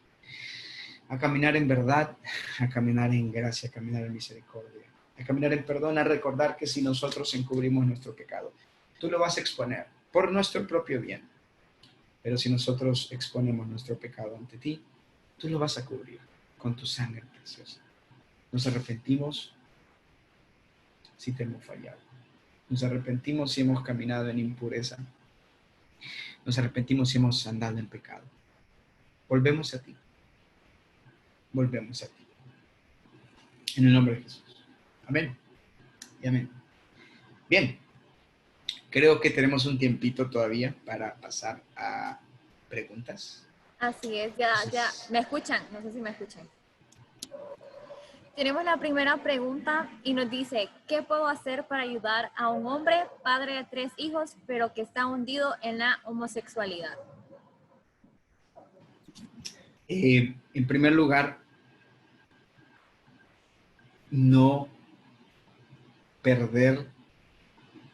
a caminar en verdad, a caminar en gracia, a caminar en misericordia, a caminar en perdón, a recordar que si nosotros encubrimos nuestro pecado, tú lo vas a exponer por nuestro propio bien. Pero si nosotros exponemos nuestro pecado ante ti, tú lo vas a cubrir con tu sangre preciosa. Nos arrepentimos si te hemos fallado. Nos arrepentimos si hemos caminado en impureza. Nos arrepentimos si hemos andado en pecado. Volvemos a ti. Volvemos a ti. En el nombre de Jesús. Amén. Y amén. Bien. Creo que tenemos un tiempito todavía para pasar a preguntas. Así es, ya, ¿me escuchan? No sé si me escuchan. Tenemos la primera pregunta y nos dice, ¿qué puedo hacer para ayudar a un hombre, padre de 3 hijos, pero que está hundido en la homosexualidad? En primer lugar, no perder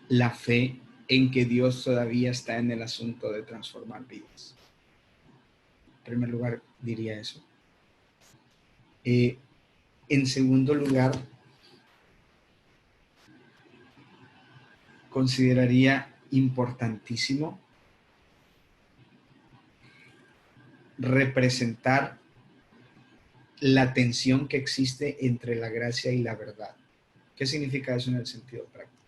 la fe en que Dios todavía está en el asunto de transformar vidas. En primer lugar, diría eso. En segundo lugar, consideraría importantísimo representar la tensión que existe entre la gracia y la verdad. ¿Qué significa eso en el sentido práctico?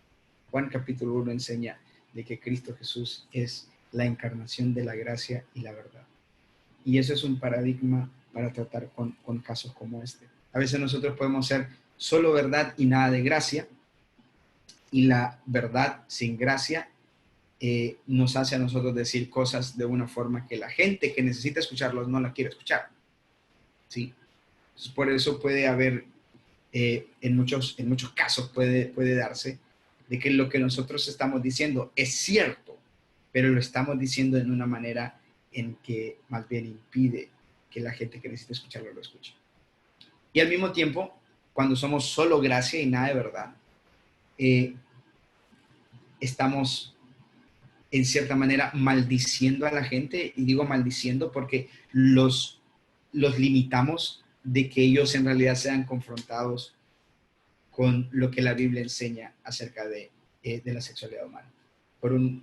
Juan capítulo 1 enseña de que Cristo Jesús es la encarnación de la gracia y la verdad. Y eso es un paradigma para tratar con casos como este. A veces nosotros podemos ser solo verdad y nada de gracia, y la verdad sin gracia nos hace a nosotros decir cosas de una forma que la gente que necesita escucharlos no la quiere escuchar. ¿Sí? Entonces, por eso puede haber, en muchos casos puede darse, de que lo que nosotros estamos diciendo es cierto, pero lo estamos diciendo en una manera en que más bien impide que la gente que necesita escucharlo lo escuche. Y al mismo tiempo, cuando somos solo gracia y nada de verdad, estamos en cierta manera maldiciendo a la gente, y digo maldiciendo porque los limitamos de que ellos en realidad sean confrontados con lo que la Biblia enseña acerca de la sexualidad humana.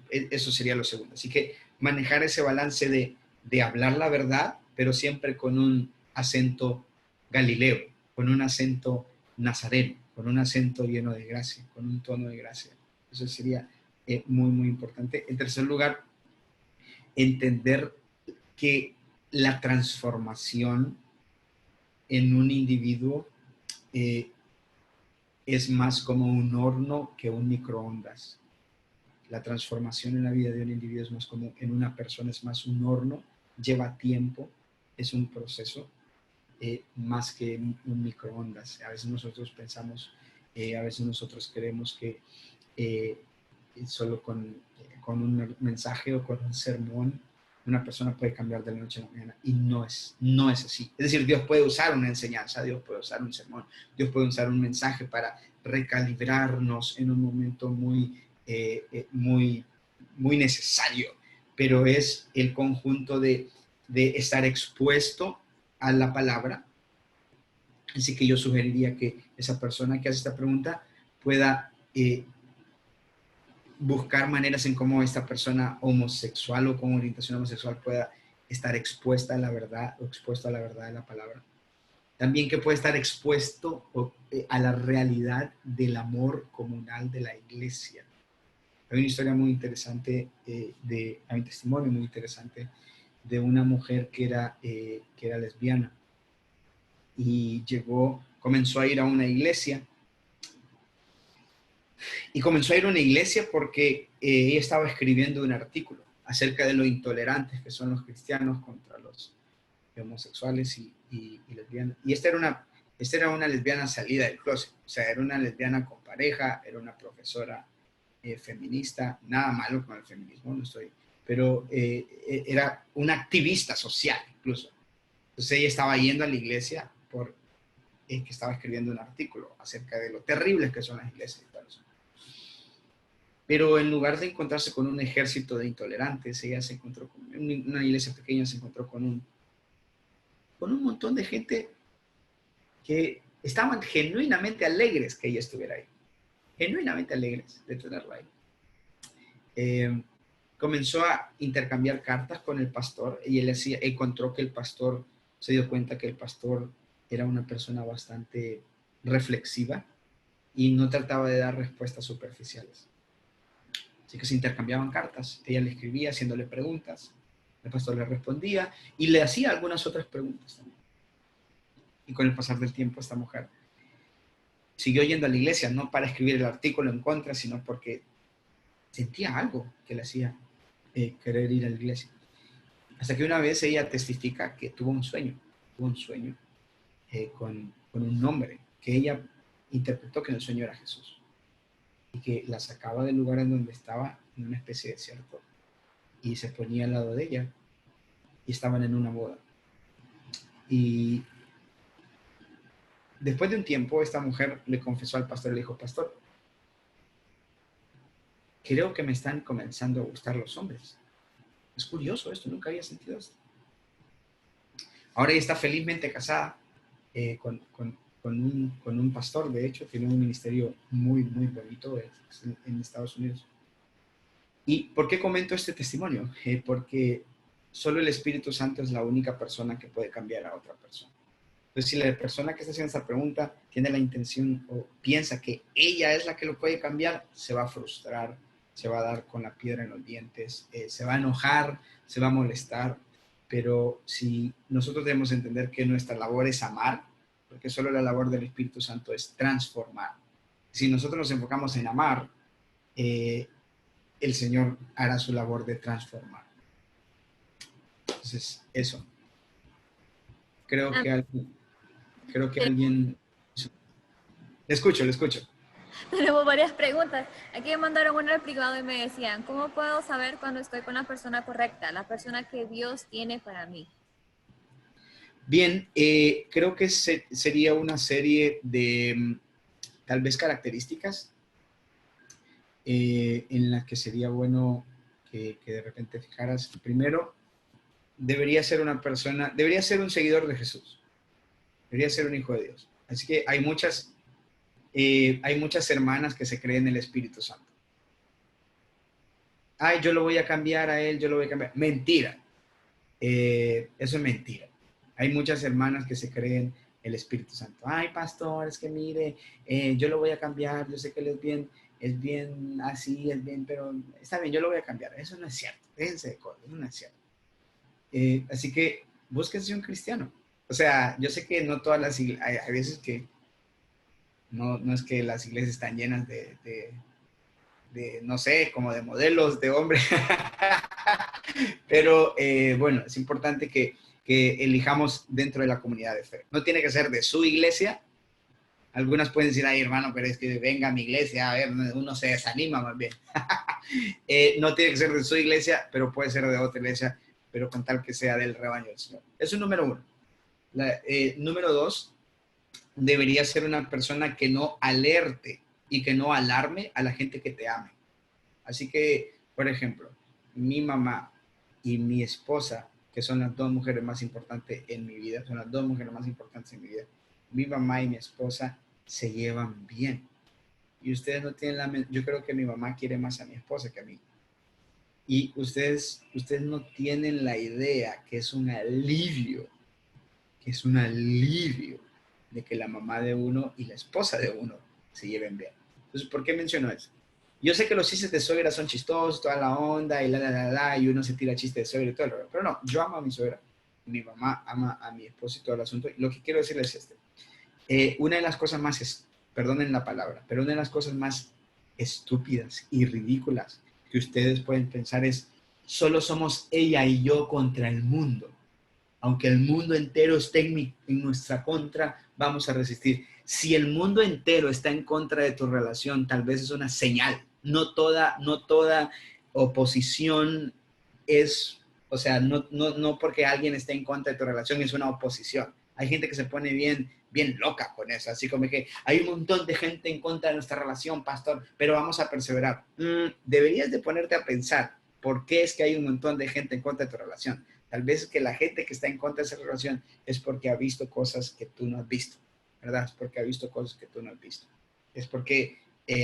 Eso sería lo segundo. Así que manejar ese balance de hablar la verdad, pero siempre con un acento galileo, con un acento nazareno, con un acento lleno de gracia, con un tono de gracia. Eso sería muy, muy importante. En tercer lugar, entender que la transformación en un individuo es más como un horno que un microondas. La transformación en la vida de un individuo es más como en una persona, es más un horno, lleva tiempo, es un proceso más que un microondas. A veces nosotros pensamos, a veces nosotros creemos que solo con un mensaje o con un sermón una persona puede cambiar de la noche a la mañana, y no es así. Es decir, Dios puede usar una enseñanza, Dios puede usar un sermón, Dios puede usar un mensaje para recalibrarnos en un momento muy necesario, pero es el conjunto de estar expuesto a la palabra. Así que yo sugeriría que esa persona que hace esta pregunta pueda buscar maneras en cómo esta persona homosexual o con orientación homosexual pueda estar expuesta a la verdad o expuesto a la verdad de la palabra. También que puede estar expuesto a la realidad del amor comunal de la iglesia. Hay una historia muy interesante, hay un testimonio muy interesante de una mujer que era lesbiana, y llegó comenzó a ir a una iglesia. Y comenzó a ir a una iglesia porque ella estaba escribiendo un artículo acerca de lo intolerantes que son los cristianos contra los homosexuales y lesbianas. Y esta era una lesbiana salida del closet. O sea, era una lesbiana con pareja, era una profesora feminista, nada malo con el feminismo, no estoy, pero era una activista social incluso. Entonces ella estaba yendo a la iglesia porque estaba escribiendo un artículo acerca de lo terribles que son las iglesias y tal. Pero en lugar de encontrarse con un ejército de intolerantes, ella se encontró con una iglesia pequeña, se encontró con un montón de gente que estaban genuinamente alegres que ella estuviera ahí. Genuinamente alegres de tenerla ahí. Comenzó a intercambiar cartas con el pastor y él encontró que el pastor, se dio cuenta que el pastor era una persona bastante reflexiva y no trataba de dar respuestas superficiales. Así que se intercambiaban cartas. Ella le escribía haciéndole preguntas, el pastor le respondía y le hacía algunas otras preguntas también. Y con el pasar del tiempo esta mujer siguió yendo a la iglesia, no para escribir el artículo en contra, sino porque sentía algo que le hacía querer ir a la iglesia. Hasta que una vez ella testifica que tuvo un sueño con un nombre que ella interpretó que en el sueño era Jesús y que la sacaba del lugar en donde estaba, en una especie de desierto, y se ponía al lado de ella y estaban en una boda. Y después de un tiempo, esta mujer le confesó al pastor y le dijo: pastor, creo que me están comenzando a gustar los hombres. Es curioso esto, nunca había sentido esto. Ahora ella está felizmente casada con un pastor, de hecho, tiene un ministerio muy, muy bonito en Estados Unidos. ¿Y por qué comento este testimonio? Porque solo el Espíritu Santo es la única persona que puede cambiar a otra persona. Entonces, si la persona que está haciendo esta pregunta tiene la intención o piensa que ella es la que lo puede cambiar, se va a frustrar, se va a dar con la piedra en los dientes, se va a enojar, se va a molestar. Pero si nosotros debemos entender que nuestra labor es amar, porque solo la labor del Espíritu Santo es transformar. Si nosotros nos enfocamos en amar, el Señor hará su labor de transformar. Entonces, eso. Creo que alguien... Le escucho. Tenemos varias preguntas. Aquí me mandaron una al privado y me decían: ¿cómo puedo saber cuando estoy con la persona correcta, la persona que Dios tiene para mí? Bien, creo que sería una serie de tal vez características en las que sería bueno que de repente fijaras. Primero, debería ser un seguidor de Jesús, debería ser un hijo de Dios. Así que hay muchas hermanas que se creen en el Espíritu Santo. Ay, yo lo voy a cambiar a él, yo lo voy a cambiar. Mentira. Eso es mentira. Hay muchas hermanas que se creen el Espíritu Santo. Ay, pastor, es que mire, yo lo voy a cambiar, yo sé que él es bien así, es bien, pero está bien, yo lo voy a cambiar. Eso no es cierto. Déjense de cosas, eso no es cierto. Así que búsquense un cristiano. O sea, yo sé que no todas las iglesias, hay veces que no es que las iglesias están llenas de no sé, como de modelos de hombres. Pero bueno, es importante que elijamos dentro de la comunidad de fe. No tiene que ser de su iglesia. Algunas pueden decir: ay, hermano, pero es que venga a mi iglesia, a ver, uno se desanima más bien. No tiene que ser de su iglesia, pero puede ser de otra iglesia, pero con tal que sea del rebaño del Señor. Eso es número uno. Número dos, debería ser una persona que no alerte y que no alarme a la gente que te ame. Así que, por ejemplo, mi mamá y mi esposa, que son las dos mujeres más importantes en mi vida, mi mamá y mi esposa se llevan bien. Y ustedes no tienen yo creo que mi mamá quiere más a mi esposa que a mí. Y ustedes no tienen la idea que es un alivio de que la mamá de uno y la esposa de uno se lleven bien. Entonces, ¿por qué menciono eso? Yo sé que los chistes de suegra son chistosos, toda la onda, y uno se tira chistes de suegra y todo lo, pero no, yo amo a mi suegra, mi mamá ama a mi esposo y todo el asunto. Lo que quiero decirles es Una de las cosas más, perdonen la palabra, pero una de las cosas más estúpidas y ridículas que ustedes pueden pensar es, solo somos ella y yo contra el mundo. Aunque el mundo entero esté en nuestra contra, vamos a resistir. Si el mundo entero está en contra de tu relación, tal vez es una señal. No toda oposición es, o sea, no porque alguien esté en contra de tu relación es una oposición. Hay gente que se pone bien loca con eso, así como que hay un montón de gente en contra de nuestra relación, pastor, pero vamos a perseverar. Deberías de ponerte a pensar, ¿por qué es que hay un montón de gente en contra de tu relación? Tal vez que la gente que está en contra de esa relación es porque ha visto cosas que tú no has visto, ¿verdad? Es porque ha visto cosas que tú no has visto. Es porque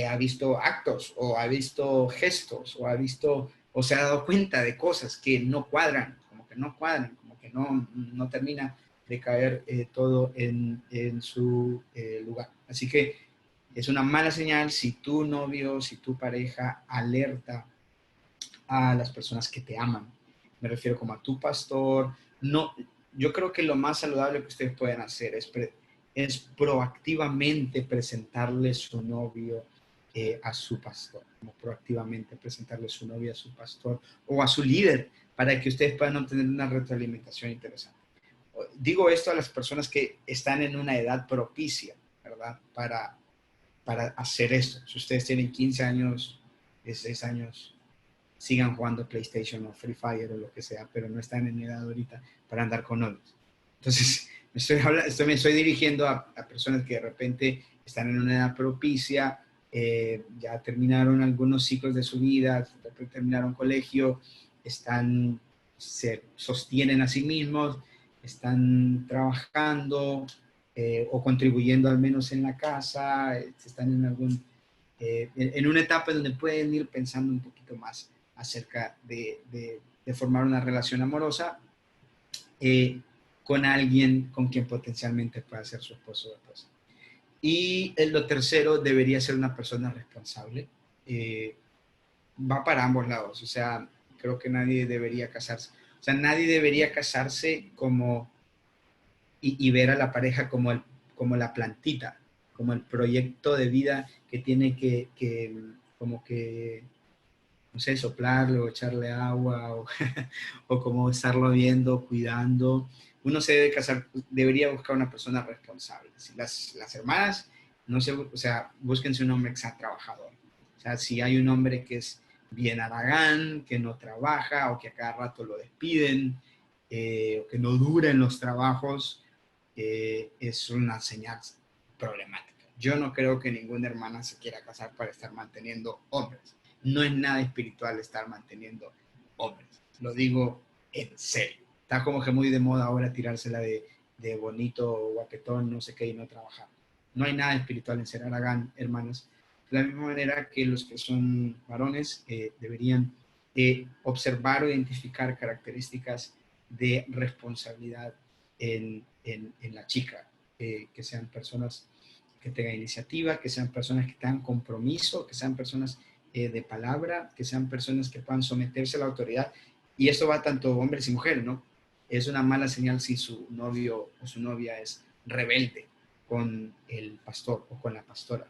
ha visto actos o ha visto gestos o ha visto o se ha dado cuenta de cosas que no cuadran, como que no termina de caer todo en su lugar. Así que es una mala señal si tu novio, si tu pareja alerta a las personas que te aman. Me refiero como a tu pastor. No, yo creo que lo más saludable que ustedes pueden hacer es proactivamente presentarle su novio a su pastor, como proactivamente presentarle su novio a su pastor o a su líder para que ustedes puedan obtener una retroalimentación interesante. Digo esto a las personas que están en una edad propicia, ¿verdad? Para hacer esto. Si ustedes tienen 15 años, 16 años, sigan jugando PlayStation o Free Fire o lo que sea, pero no están en edad ahorita para andar con novios. Entonces, me estoy dirigiendo a personas que de repente están en una edad propicia, ya terminaron algunos ciclos de su vida, terminaron colegio, se sostienen a sí mismos, están trabajando o contribuyendo al menos en la casa, están en una etapa donde pueden ir pensando un poquito más acerca de formar una relación amorosa con alguien con quien potencialmente pueda ser su esposo o esposa. Y lo tercero, debería ser una persona responsable. Va para ambos lados, o sea, creo que nadie debería casarse. O sea, nadie debería casarse y ver a la pareja como la plantita, como el proyecto de vida que tiene como que no sé, soplarlo, echarle agua o como estarlo viendo, cuidando. Uno se debe casar, debería buscar una persona responsable. Si las hermanas, no sé, o sea, búsquense un hombre que sea trabajador. O sea, si hay un hombre que es bien haragán, que no trabaja o que a cada rato lo despiden, o que no dura en los trabajos, es una señal problemática. Yo no creo que ninguna hermana se quiera casar para estar manteniendo hombres. No es nada espiritual estar manteniendo hombres. Lo digo en serio. Está como que muy de moda ahora tirársela de bonito, guapetón, no sé qué, y no trabajar. No hay nada espiritual en ser haragán, hermanos. De la misma manera que los que son varones deberían observar o identificar características de responsabilidad en la chica, que sean personas que tengan iniciativa, que sean personas que tengan compromiso, que sean personas de palabra, que sean personas que puedan someterse a la autoridad. Y esto va tanto hombres y mujeres, ¿no? Es una mala señal si su novio o su novia es rebelde con el pastor o con la pastora.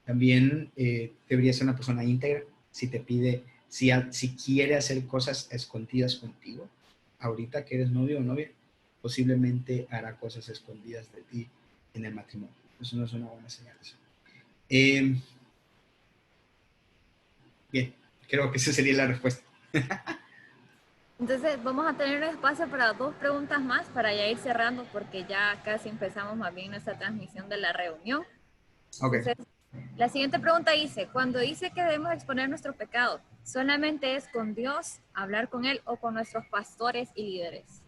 También debería ser una persona íntegra. Si te pide, si quiere hacer cosas escondidas contigo, ahorita que eres novio o novia, posiblemente hará cosas escondidas de ti en el matrimonio. Eso no es una buena señal. Bien, creo que esa sería la respuesta. Entonces vamos a tener un espacio para 2 preguntas más para ya ir cerrando porque ya casi empezamos más bien nuestra transmisión de la reunión. Ok. Entonces, la siguiente pregunta dice, cuando dice que debemos exponer nuestro pecado, ¿solamente es con Dios, hablar con Él o con nuestros pastores y líderes?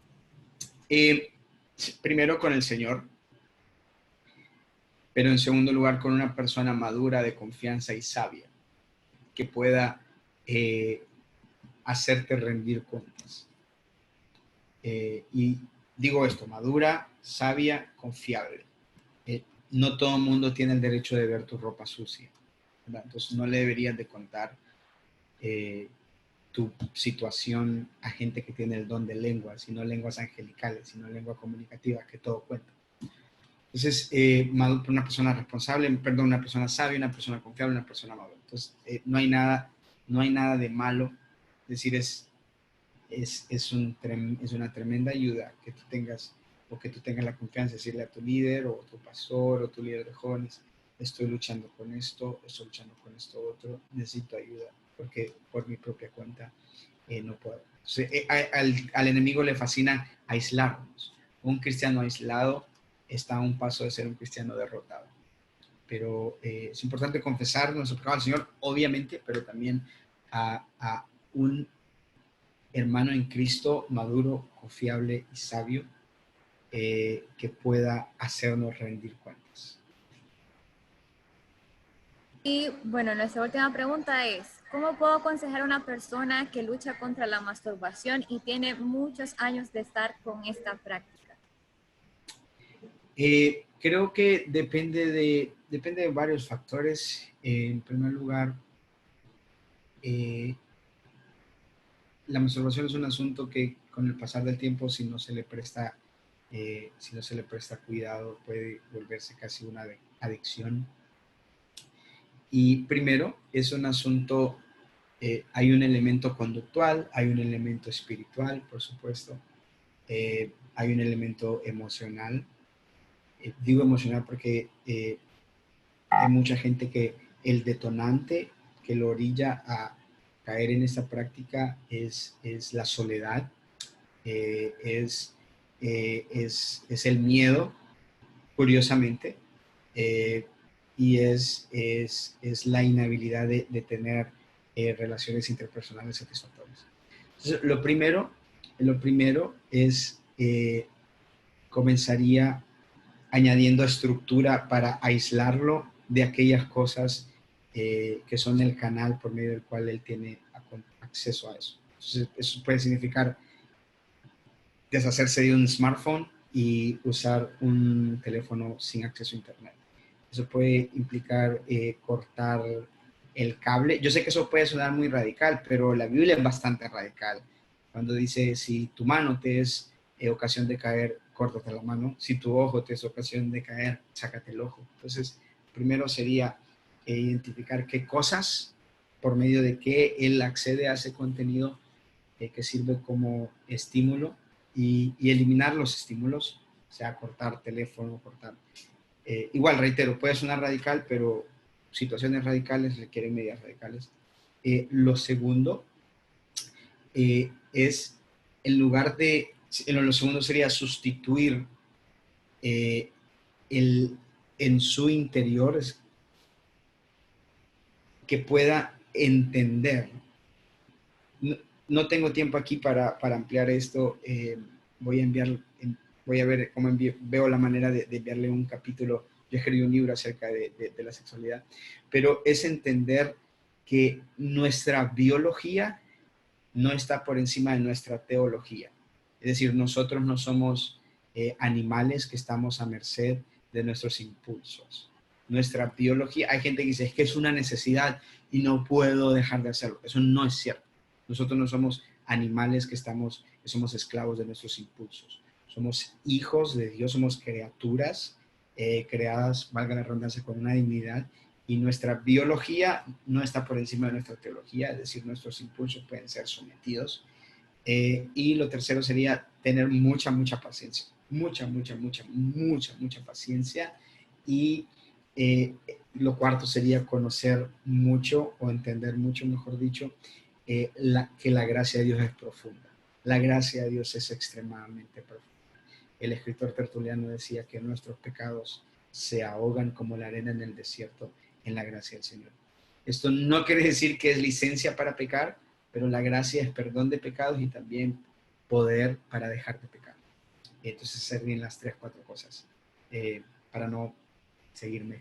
Primero con el Señor, pero en segundo lugar con una persona madura, de confianza y sabia, que pueda hacerte rendir cuentas. Y digo esto, madura, sabia, confiable. No todo el mundo tiene el derecho de ver tu ropa sucia, ¿verdad? Entonces no le deberías de contar tu situación a gente que tiene el don de lengua, sino lenguas angelicales, sino lengua comunicativa, que todo cuenta. Entonces, una persona responsable, perdón, una persona sabia, una persona confiable, una persona madura. Entonces, no hay nada de malo. Es decir, es una tremenda ayuda que tú tengas, o que tú tengas la confianza de decirle a tu líder, o tu pastor, o tu líder de jóvenes: estoy luchando con esto, estoy luchando con esto otro, necesito ayuda, porque por mi propia cuenta no puedo. Entonces, al enemigo le fascina aislarnos. Un cristiano aislado está a un paso de ser un cristiano derrotado. Pero es importante confesar nuestro pecado al Señor, obviamente, pero también a un hermano en Cristo maduro, confiable y sabio, que pueda hacernos rendir cuentas. Y bueno, nuestra última pregunta es, ¿cómo puedo aconsejar a una persona que lucha contra la masturbación y tiene muchos años de estar con esta práctica? Creo que depende de varios factores. En primer lugar, la masturbación es un asunto que con el pasar del tiempo, si no se le presta cuidado, puede volverse casi una adicción. Y primero, es un asunto, hay un elemento conductual, hay un elemento espiritual, por supuesto, hay un elemento emocional. Digo emocional porque hay mucha gente que el detonante que lo orilla a caer en esta práctica es la soledad, es el miedo, curiosamente, eh, y es la inhabilidad de tener relaciones interpersonales satisfactorias. Entonces, lo primero es, comenzaría añadiendo estructura para aislarlo de aquellas cosas que son el canal por medio del cual él tiene acceso a eso. Entonces, eso puede significar deshacerse de un smartphone y usar un teléfono sin acceso a internet. Eso puede implicar cortar el cable. Yo sé que eso puede sonar muy radical, pero la Biblia es bastante radical. Cuando dice, si tu mano te es ocasión de caer, córtate la mano. Si tu ojo te es ocasión de caer, sácate el ojo. Entonces, primero sería identificar qué cosas, por medio de qué él accede a ese contenido, que sirve como estímulo, y eliminar los estímulos, o sea, cortar teléfono, cortar. Igual, reitero, puede sonar radical, pero situaciones radicales requieren medidas radicales. Lo segundo es, lo segundo sería sustituir eh, en su interior, que pueda entender. No, no tengo tiempo aquí para ampliar esto. Voy a enviar, voy a ver cómo veo la manera de enviarle un capítulo. Yo escribí un libro acerca de la sexualidad, pero es entender que nuestra biología no está por encima de nuestra teología. Es decir, nosotros no somos animales que estamos a merced de nuestros impulsos. Nuestra biología, hay gente que dice, es que es una necesidad y no puedo dejar de hacerlo. Eso no es cierto. Nosotros no somos animales que somos esclavos de nuestros impulsos. Somos hijos de Dios, somos criaturas creadas, valga la redundancia, con una dignidad, y nuestra biología no está por encima de nuestra teología, es decir, nuestros impulsos pueden ser sometidos. Y lo tercero sería tener mucha paciencia, mucha paciencia. Y lo cuarto sería conocer mucho, o entender mucho, mejor dicho, que la gracia de Dios es profunda. La gracia de Dios es extremadamente profunda. El escritor Tertuliano decía que nuestros pecados se ahogan como la arena en el desierto en la gracia del Señor. Esto no quiere decir que es licencia para pecar, pero la gracia es perdón de pecados y también poder para dejar de pecar. Entonces, ser bien las 3, 4 cosas, para no seguirme